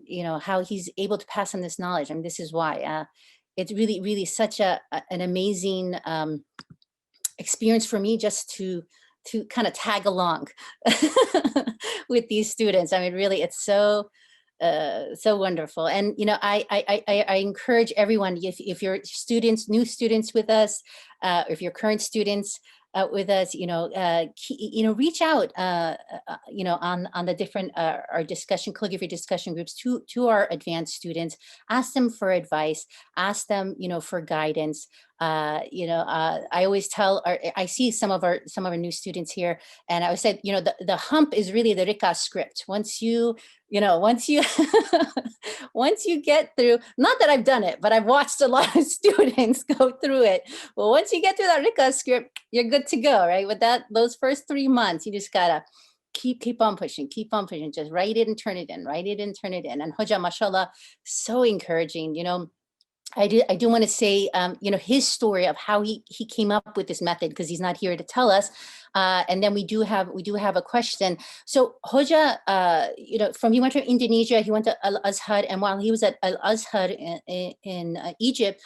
you know, how he's able to pass on this knowledge. I mean, this is why. It's really such an amazing experience for me, just to kind of tag along with these students. I mean, really, it's so wonderful. And, you know, I encourage everyone, if you're students, new students with us, if you're current students with us, you know, reach out, you know, on the different, our calligraphy discussion groups to our advanced students, ask them for advice, ask them, you know, for guidance. You know, I always tell, I see some of our new students here, and I would say, you know, the hump is really the Riqa script. Once you once you get through, not that I've done it, but I've watched a lot of students go through it. Well, once you get through that Riqa script, you're good to go, right? With those first 3 months, you just gotta keep on pushing, just write it and turn it in, write it and turn it in. And Hoja, mashallah, so encouraging, you know. I do want to say, you know, his story of how he came up with this method, because he's not here to tell us. And then we do have a question. So Hoja, you know, he went to Indonesia, he went to Al Azhar, and while he was at Al Azhar in Egypt,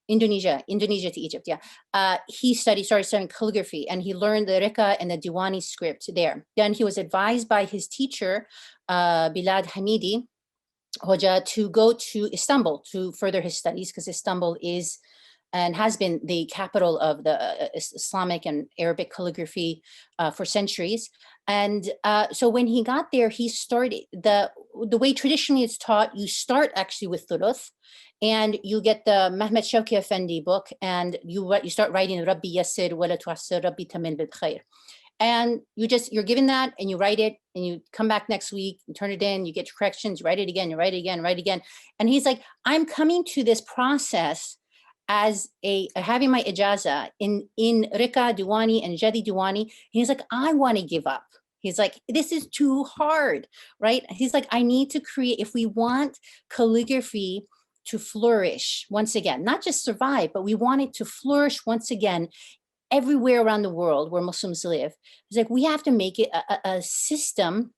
Indonesia to Egypt, yeah. He started studying calligraphy, and he learned the Riqa and the Diwani script there. Then he was advised by his teacher, Bilad Hamidi Hoja, to go to Istanbul to further his studies, because Istanbul is and has been the capital of the Islamic and Arabic calligraphy for centuries. And so when he got there, he started the way traditionally it's taught. You start actually with Thuluth, and you get the Mehmet Shawki Effendi book, and you start writing Rabbi Yassir wa la tu'assir, Rabbi Tamil bil khair. And you're given that, and you write it, and you come back next week and turn it in, you get your corrections, you write it again, you write it again, write it again. And he's like, I'm coming to this process as having my ijaza in Riqa Diwani and Jali Diwani. He's like, I want to give up. He's like, this is too hard, right? He's like, I need to create, if we want calligraphy to flourish once again, not just survive, but we want it to flourish once again everywhere around the world where Muslims live. It's like, we have to make it a system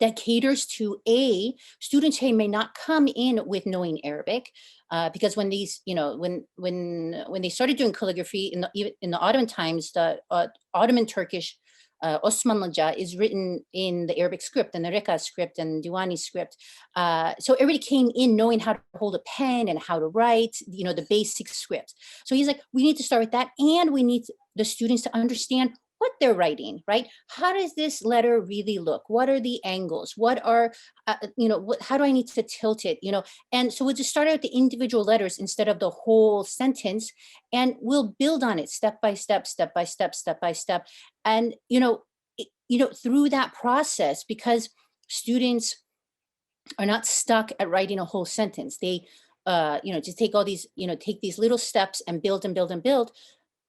that caters to students who may not come in with knowing Arabic, because when these, you know, when they started doing calligraphy in the Ottoman times, the Ottoman Turkish Osmanlı is written in the Arabic script and the Riqa script and Diwani script. So everybody came in knowing how to hold a pen and how to write, you know, the basic script. So he's like, we need to start with that, and we need the students to understand what they're writing, right? How does this letter really look? What are the angles? What are, you know, how do I need to tilt it? You know, and so we'll just start out with the individual letters instead of the whole sentence, and we'll build on it step by step, step by step, step by step. And, you know, through that process, because students are not stuck at writing a whole sentence. They, you know, just take all these, you know, take these little steps and build and build and build.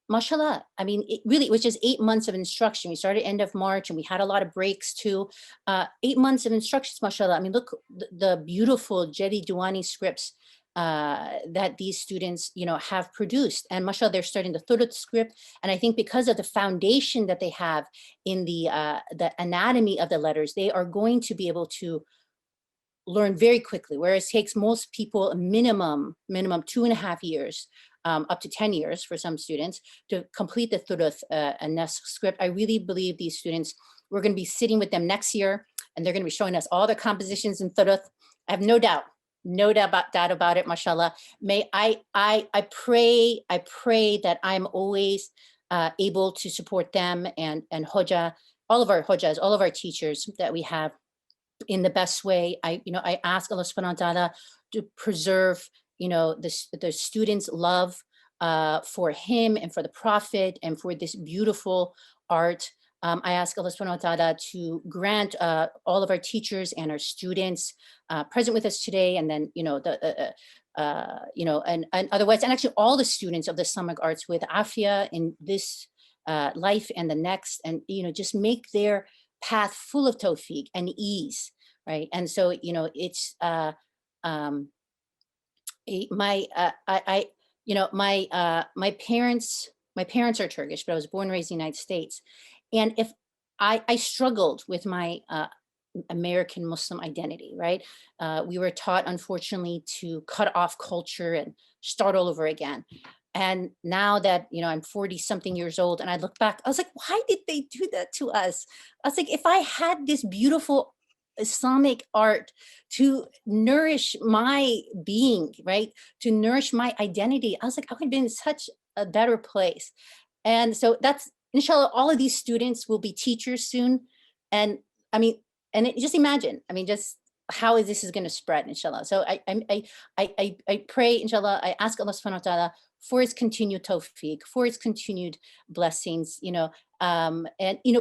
Mashallah, I mean, it was just 8 months of instruction. We started end of March, and we had a lot of breaks too. 8 months of instructions, mashallah. I mean, look, the beautiful Jali Diwani scripts that these students, you know, have produced. And mashallah, they're starting the Thuluth script. And I think because of the foundation that they have in the anatomy of the letters, they are going to be able to learn very quickly, whereas it takes most people a minimum 2.5 years, up to 10 years for some students to complete the Thuluth and Naskh script. I really believe these students, we're going to be sitting with them next year, and they're going to be showing us all their compositions in Thuluth. I have no doubt about it, mashallah. May I pray that I'm always able to support them and Hoja, all of our Hojas, all of our teachers that we have in the best way. I ask Allah subhanahu wa ta'ala to preserve, the students' love for him and for the Prophet and for this beautiful art. I ask Allah subhanahu wa ta'ala to grant all of our teachers and our students present with us today, and then, and otherwise, and actually all the students of the Islamic arts with afia in this life and the next, and, just make their path full of tawfiq and ease, right? And so, it's my parents are Turkish, but I was born and raised in the United States. And if I struggled with my American Muslim identity, right? We were taught, unfortunately, to cut off culture and start all over again. And now that, I'm 40 something years old and I look back, I was like, why did they do that to us? I was like, if I had this beautiful Islamic art to nourish my being, right? To nourish my identity, I was like, I would have been in such a better place. And so that's, inshallah, all of these students will be teachers soon. And just imagine, just how this is going to spread, inshallah. So I pray, inshallah, I ask Allah subhanahu wa ta'ala for his continued tawfiq, for his continued blessings, and,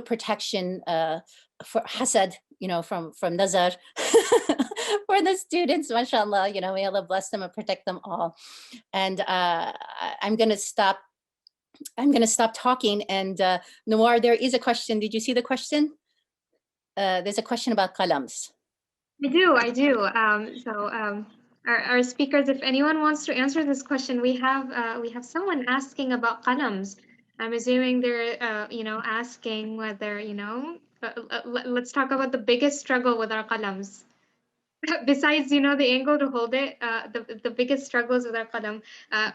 protection for hasad, from nazar, for the students, mashallah, may Allah bless them and protect them all. And I'm going to stop talking. And Noor, there is a question. Did you see the question? There's a question about qalams. I do. Our speakers, if anyone wants to answer this question, we have someone asking about qalams. I'm assuming they're asking whether let's talk about the biggest struggle with our qalams. Besides the angle to hold it, the biggest struggles with our qalam.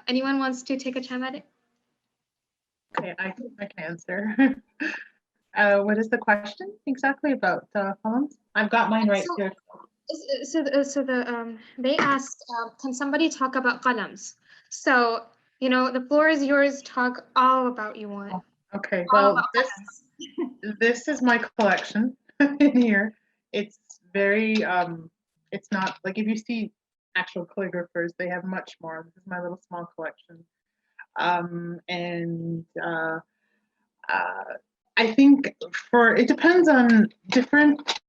Anyone wants to take a chance at it? Okay, I can answer. What is the question exactly about qalams? I've got mine right here. They asked, can somebody talk about qalams? So, the floor is yours. Talk all about you want. Okay, well, this is my collection in here. It's very, it's not, like if you see actual calligraphers, they have much more. This is my little small collection. I think it depends on different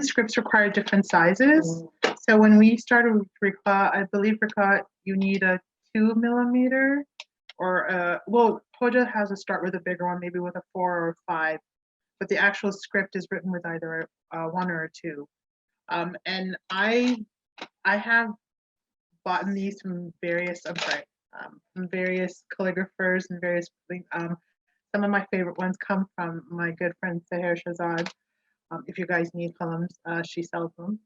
scripts require different sizes. So when we started with Riqa, I believe Riqa, you need a 2 millimeter, or Hoja has a start with a bigger one, maybe with a 4 or 5, but the actual script is written with either a 1 or a 2. And I have bought these from various, from various calligraphers and various, some of my favorite ones come from my good friend Shahryanshah. If you guys need qalams, she sells them.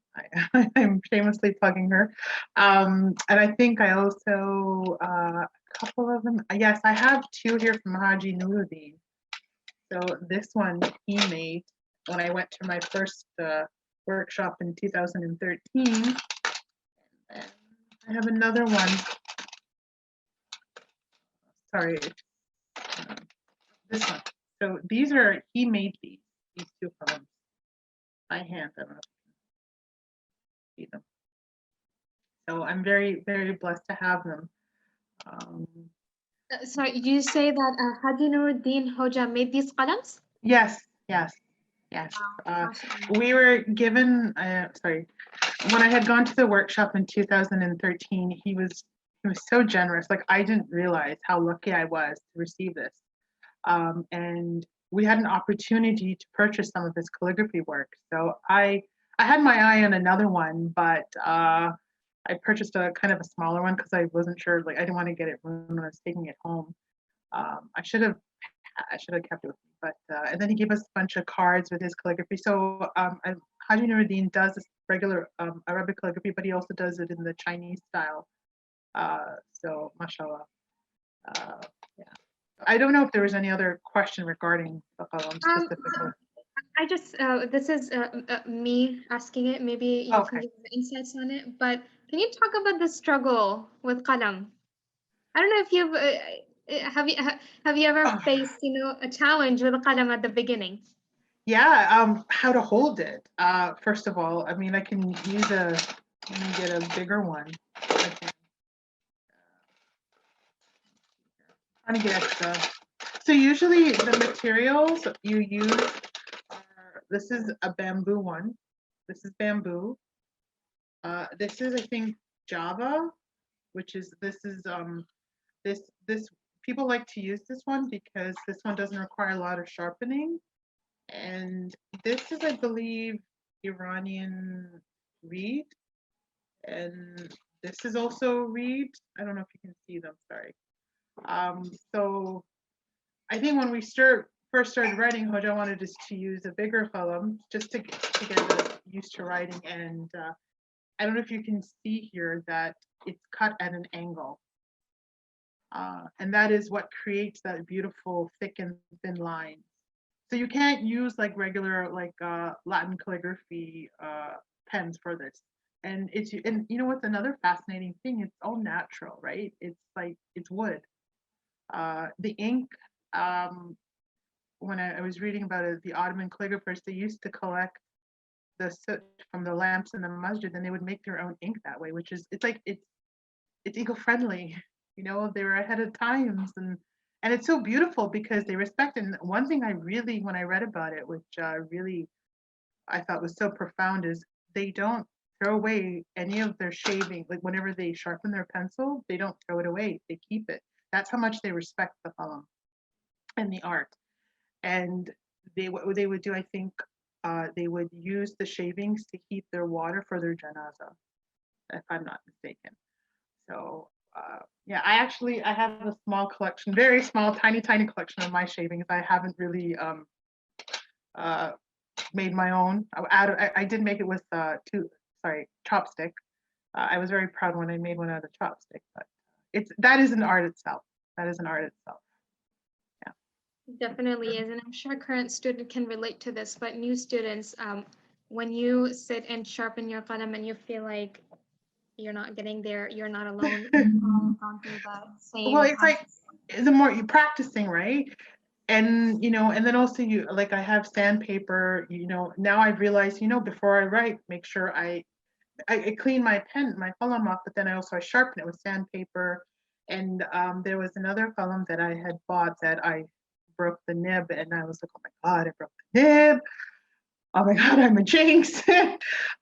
I'm shamelessly plugging her. And I think I also, a couple of them, yes, I have 2 here from Haji Nuruddin. So this one he made when I went to my first workshop in 2013. And then I have another one. Sorry, this one. So these are, he made these 2 qalams. I hand them up. See them. So I'm very, very blessed to have them. So you say that Haji Nuruddin Hoja made these qalams? Yes. We were given, when I had gone to the workshop in 2013, he was so generous. Like, I didn't realize how lucky I was to receive this. And we had an opportunity to purchase some of his calligraphy work. So I had my eye on another one, but I purchased a kind of a smaller one because I wasn't sure, like I didn't want to get it ruined when I was taking it home. I should have kept it with me, but and then he gave us a bunch of cards with his calligraphy. So Haji Nuruddin does this regular Arabic calligraphy, but he also does it in the Chinese style. So, mashallah. Yeah. I don't know if there was any other question regarding the qalam specifically. I just, this is me asking it. Maybe you can Okay. give the insights on it. But can you talk about the struggle with qalam? I don't know if you've have you ever Oh. faced, you know, a challenge with qalam at the beginning? Yeah, how to hold it. First of all, I mean, I can use let me get a bigger one. I can, trying to get extra. So usually the materials you use are, this is a bamboo one. This is bamboo. This is, I think, Java, which is, this people like to use this one because this one doesn't require a lot of sharpening. And this is, I believe, Iranian reed. And this is also reed. I don't know if you can see them, sorry. So I think when we first started writing, Hoja wanted us to use a bigger qalam just to get used to writing. And I don't know if you can see here that it's cut at an angle. And that is what creates that beautiful thick and thin line. So you can't use like regular Latin calligraphy pens for this. And you know what's another fascinating thing? It's all natural, right? It's like it's wood. The ink. When I was reading about it, the Ottoman calligraphers, they used to collect the soot from the lamps in the masjid, and they would make their own ink that way, which is it's eco-friendly. You know, they were ahead of times, and it's so beautiful because they respect. And one thing I really, when I read about it, which really I thought was so profound, is they don't throw away any of their shaving. Like whenever they sharpen their pencil, they don't throw it away. They keep it. That's how much they respect the qalam and the art. And what they would do, I think, they would use the shavings to heat their water for their janaza, if I'm not mistaken. So yeah, I have a small collection, very small, tiny collection of my shavings. I haven't really made my own. I did make it with chopstick. I was very proud when I made one out of chopstick, but that is an art itself. That is an art itself. Yeah. Definitely is, and I'm sure current student can relate to this. But new students, when you sit and sharpen your qalam and you feel like you're not getting there, you're not alone. Gone through that same. Well, it's like the more you're practicing, right? And and then also I have sandpaper. Now I've realized, before I write, make sure I clean my qalam off, but then I sharpen it with sandpaper. And there was another qalam that I had bought that I broke the nib, and I was like, oh my God, I broke the nib. Oh my God, I'm a jinx.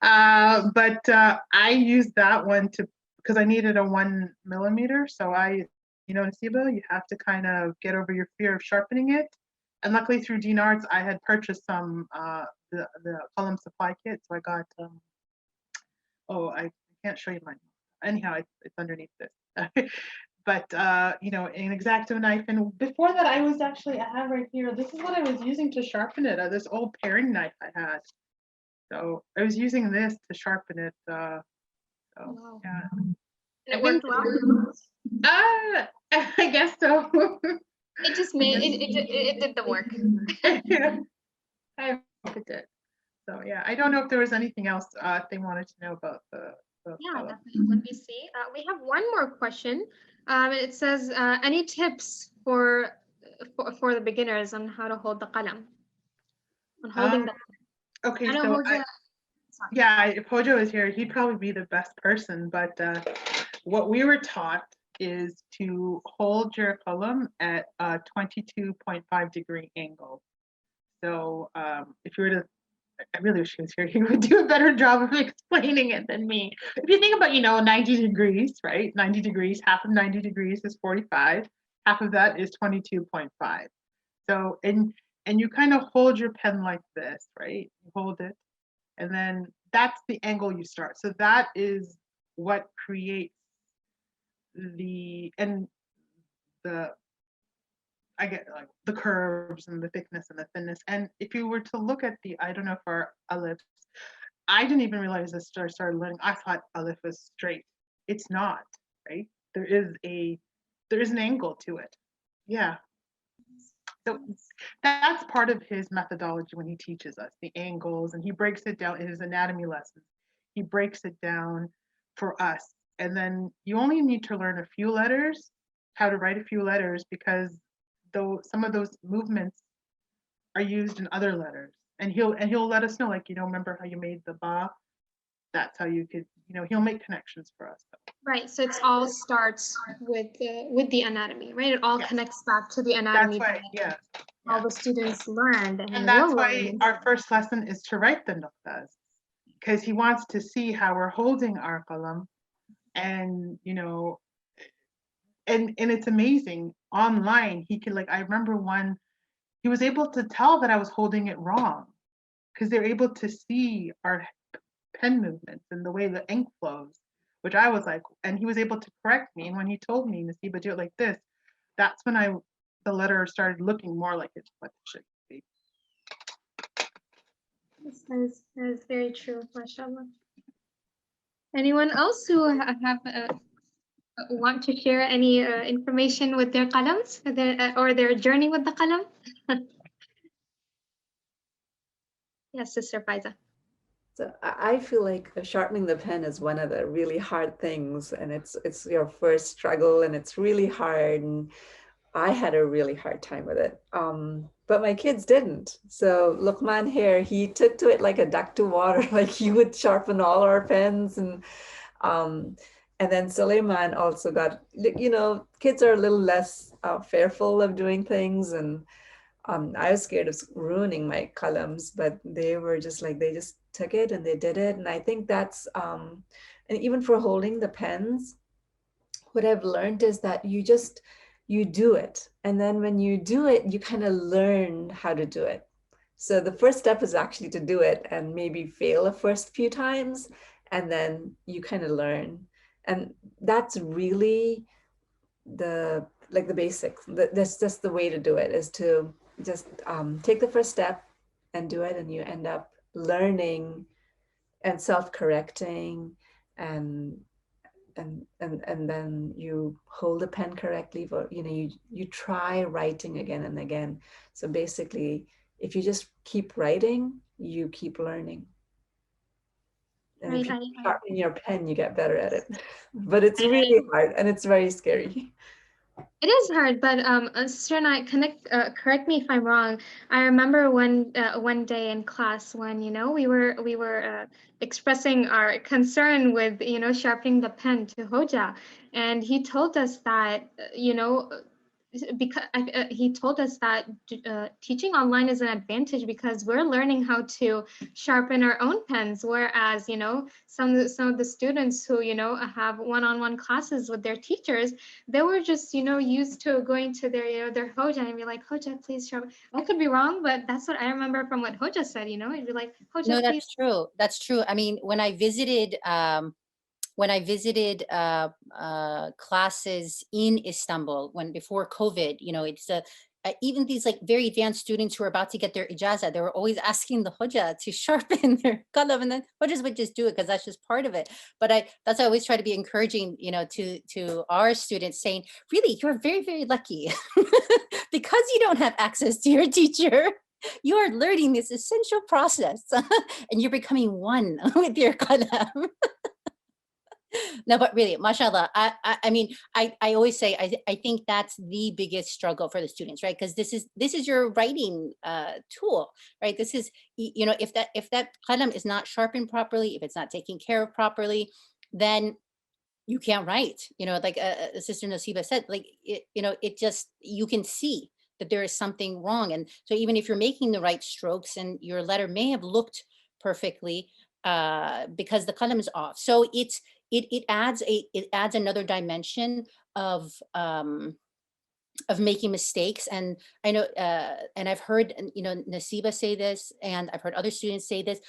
But I used that one because I needed a 1 millimeter. So Naseeba, you have to kind of get over your fear of sharpening it. And luckily through Dean Arts, I had purchased some the qalam supply kit. So I got I can't show you mine. Anyhow, it's underneath this. But an X-Acto knife. And before that, I have right here, this is what I was using to sharpen it, this old paring knife I had. So I was using this to sharpen it. Wow. Yeah. And it worked well? I guess so. It just made it did the work. Yeah. I hope it did. So yeah, I don't know if there was anything else they wanted to know about the Yeah, definitely. Let me see. We have one more question. It says, any tips for the beginners on how to hold the qalam? On holding the qalam. Okay, I know so Hoja, if Hojo was here, he'd probably be the best person. But what we were taught is to hold your qalam at a 22.5 degree angle. So if you were to, I really wish he was here, he would do a better job of explaining it than me. If you think about, 90 degrees, right? 90 degrees, half of 90 degrees is 45. Half of that is 22.5. So, and you kind of hold your pen like this, right? You hold it, and then that's the angle you start. So that is what creates the I get like the curves and the thickness and the thinness. And if you were to look at the, I don't know, for alif, I didn't even realize this until I started learning. I thought alif was straight. It's not, right? There is an angle to it. Yeah. So that's part of his methodology when he teaches us the angles, and he breaks it down in his anatomy lessons. He breaks it down for us. And then you only need to learn a few letters, how to write a few letters, because though some of those movements are used in other letters. And he'll let us know, like, remember how you made the ba? That's how you could, he'll make connections for us. Right. So it's all starts with the anatomy, right? It all Yes. connects back to the anatomy. That's why, yeah. All the students learned And that's will why learn. our first lesson is to write the nuqtas, because he wants to see how we're holding our qalam. And and it's amazing online. He can, like, I remember one, he was able to tell that I was holding it wrong, because they're able to see our pen movements and the way the ink flows, which I was like, and he was able to correct me. And when he told me, Naseeba, do it like this, that's when the letter started looking more like it's what it should be. That is very true, mashallah. Anyone else who want to share any information with their qalams, or their journey with the qalam? Yes, Sister Faiza. So I feel like sharpening the pen is one of the really hard things, and it's your first struggle, and it's really hard. And I had a really hard time with it. But my kids didn't. So Luqman here, he took to it like a duck to water. Like he would sharpen all our pens, and then Sulaiman also got, kids are a little less fearful of doing things, and I was scared of ruining my qalams, but they were just like, they just took it and they did it. And I think that's, and even for holding the pens, what I've learned is that you do it. And then when you do it, you kind of learn how to do it. So the first step is actually to do it and maybe fail the first few times, and then you kind of learn. And that's really the basics. That's just the way to do it, is to just take the first step and do it, and you end up learning and self-correcting, and then you hold the pen correctly, for you try writing again and again. So basically, if you just keep writing, you keep learning. And Right, if you sharpen your pen, you get better at it. But it's really hard, and it's very scary. It is hard, but Sister and I correct me if I'm wrong. I remember one day in class when we were expressing our concern with sharpening the pen to Hoja, and he told us that because he told us that teaching online is an advantage because we're learning how to sharpen our own pens, whereas some of the students who have one-on-one classes with their teachers, they were just used to going to their their Hoja and be like, Hoja, please sharpen. I could be wrong, but that's what I remember from what Hoja said. It'd be like, Hoja, No, please. that's true. I mean, when I visited classes in Istanbul, before COVID, it's even these like very advanced students who are about to get their ijazah, they were always asking the Hoja to sharpen their qalam, and then Hojas would just do it because that's just part of it. But that's why I always try to be encouraging, to our students, saying, really, you're very, very lucky because you don't have access to your teacher. You are learning this essential process and you're becoming one with your qalam. No, but really, mashallah, I mean, I always say, I think that's the biggest struggle for the students, right? Because this is your writing tool, right? This is, if that qalam is not sharpened properly, if it's not taken care of properly, then you can't write, like Sister Naseeba said, like, it just, you can see that there is something wrong. And so even if you're making the right strokes and your letter may have looked perfectly, because the qalam is off. So it adds another dimension of of making mistakes. And I know, and I've heard, Naseeba say this, and I've heard other students say this,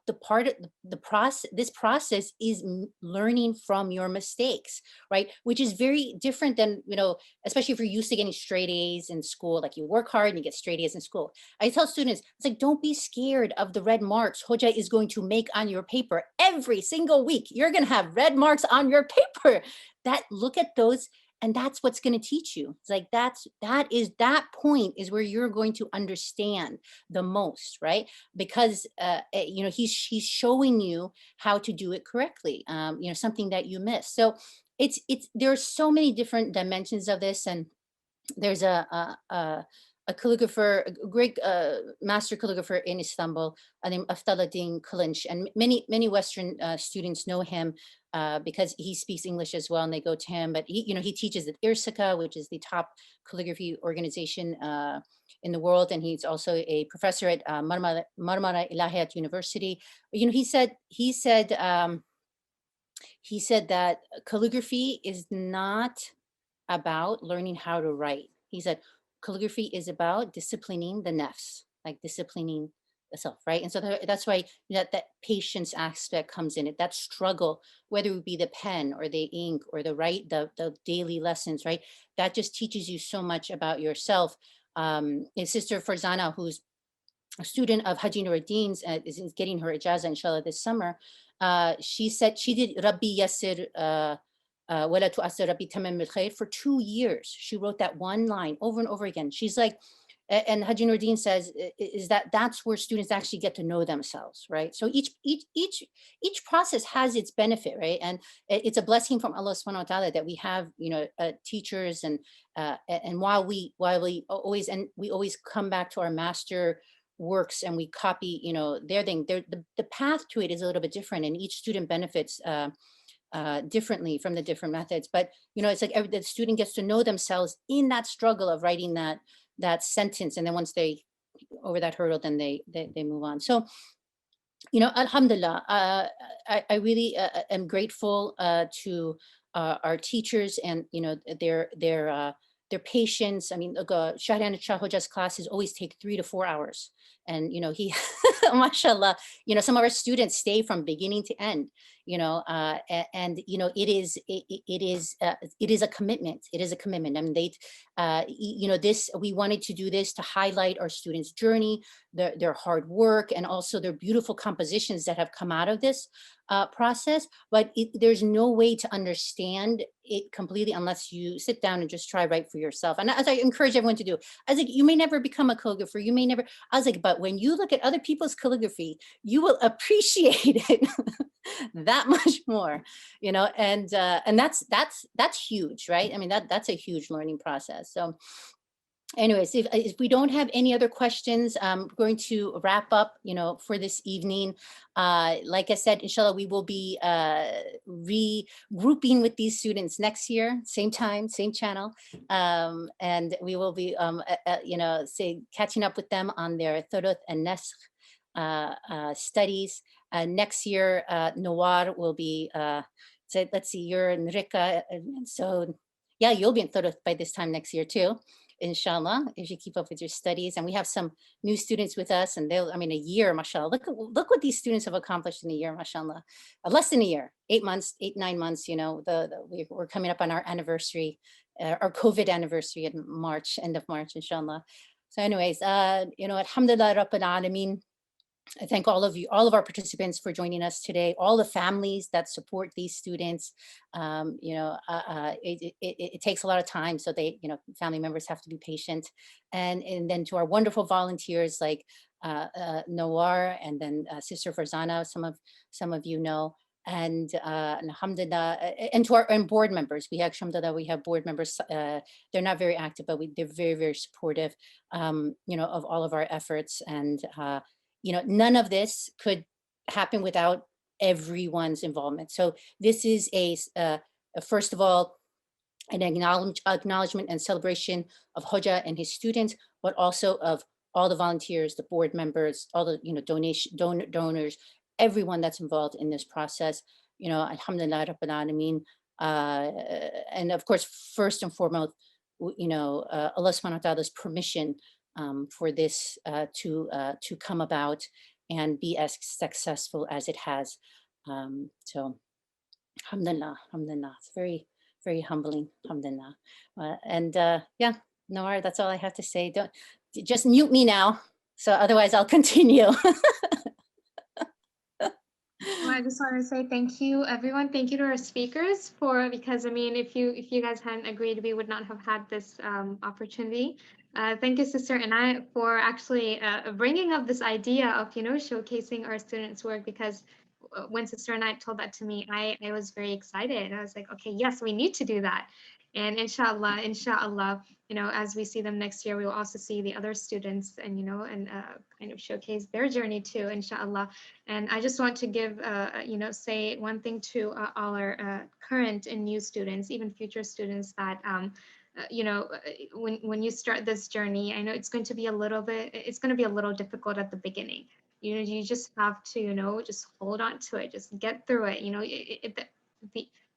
the part of the process, this process is learning from your mistakes, right? Which is very different than, especially if you're used to getting straight A's in school, like you work hard and you get straight A's in school. I tell students, it's like, don't be scared of the red marks Hoja is going to make on your paper every single week. You're going to have red marks on your paper. Look at those. And that's what's going to teach you. It's like, that point is where you're going to understand the most, right? Because, he's showing you how to do it correctly, something that you missed. So there are so many different dimensions of this. And there's a calligrapher, a great master calligrapher in Istanbul, named Aftaluddin Kılınç, and many Western students know him because he speaks English as well, and they go to him. But he teaches at Irsika, which is the top calligraphy organization in the world, and he's also a professor at Marmara Ilahiyat University. He said that calligraphy is not about learning how to write. He said calligraphy is about disciplining the nafs, like disciplining the self, right? And so that's why that patience aspect comes in it, that struggle, whether it be the pen or the ink or the daily lessons, right? That just teaches you so much about yourself. His sister Farzana, who's a student of Haji Nuruddin's, is getting her ijaza inshallah this summer. She said she did Rabbi Yassir Wala tu'assir Rabbi tamam bil khair for 2 years. She wrote that one line over and over again. She's like, and Haji Nuruddin says is that's where students actually get to know themselves, right? So each process has its benefit, right? And it's a blessing from Allah subhanahu wa ta'ala that we have, teachers, and while we always come back to our master works and we copy, their thing. The path to it is a little bit different, and each student benefits differently from the different methods. But it's like the student gets to know themselves in that struggle of writing that sentence, and then once they over that hurdle, then they move on. So alhamdulillah, I really am grateful to our teachers and their patience. I mean, Shahryanshah Hoca's classes always take 3 to 4 hours, and he mashallah, some of our students stay from beginning to end, and it is a commitment. It is a commitment. I mean, we wanted to do this to highlight our students' journey, their hard work, and also their beautiful compositions that have come out of this process. But there's no way to understand it completely unless you sit down and just try write for yourself. And as I encourage everyone to do, I was like, you may never become a calligrapher, you may never, I was like, but when you look at other people's calligraphy, you will appreciate it that much more, and that's huge, right? I mean, that's a huge learning process. So anyways, if we don't have any other questions, I'm going to wrap up, for this evening. Like I said, inshallah, we will be regrouping with these students next year, same time, same channel. And we will be, catching up with them on their Thuluth and Naskh studies. Next year, Nawar will be, so let's see, you're in Riqa. And so, yeah, you'll be in Thuluth by this time next year too, inshallah, if you keep up with your studies. And we have some new students with us, and a year, mashallah. Look what these students have accomplished in a year, mashallah. Less than a year, 8 months, 9 months, we're coming up on our anniversary, our COVID anniversary in March, end of March, inshallah. So anyways, alhamdulillah Rabbil Alameen. I thank all of you, all of our participants for joining us today, all the families that support these students. It takes a lot of time, so family members have to be patient. And then to our wonderful volunteers like Nawar, and then Sister Farzana, some of you know, and alhamdulillah, and to our board members. We have board members. They're not very active, but they're very, very supportive, of all of our efforts. And none of this could happen without everyone's involvement. So this is first of all, an acknowledgement and celebration of Hoja and his students, but also of all the volunteers, the board members, all the donors, everyone that's involved in this process. Alhamdulillah Rabbil Alameen. And of course, first and foremost, Allah subhanahu wa ta'ala's permission for this to come about and be as successful as it has. So alhamdulillah, alhamdulillah. It's very, very humbling, alhamdulillah. Yeah, Nawar, that's all I have to say. Don't just mute me now. So otherwise I'll continue. Well, I just want to say thank you, everyone. Thank you to our speakers because I mean, if you guys hadn't agreed, we would not have had this opportunity. Thank you, Sister Anna, for actually bringing up this idea of showcasing our students' work, because when Sister Anna told that to me, I was very excited. I was like, okay, yes, we need to do that. And inshallah, as we see them next year, we will also see the other students and kind of showcase their journey too, inshallah. And I just want to give, say one thing to all our current and new students, even future students, that when you start this journey, I know it's going to be a little difficult at the beginning. You just have to, just hold on to it, just get through it.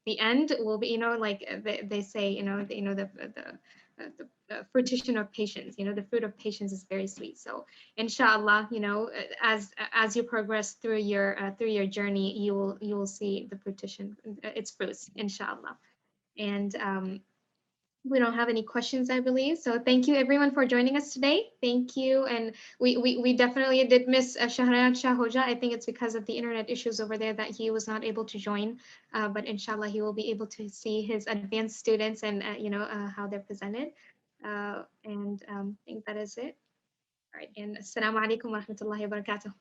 The end will be, like they say, the fruition of patience. The fruit of patience is very sweet. So inshallah, as you progress through your journey, you will see the fruition, its fruits, inshallah. And we don't have any questions, I believe. So thank you everyone for joining us today. Thank you. And we definitely did miss Shahryanshah Hoca. I think it's because of the internet issues over there that he was not able to join. But inshallah, he will be able to see his advanced students and how they're presented. I think that is it. All right. And assalamu alaikum wa rahmatullahi wa barakatuh.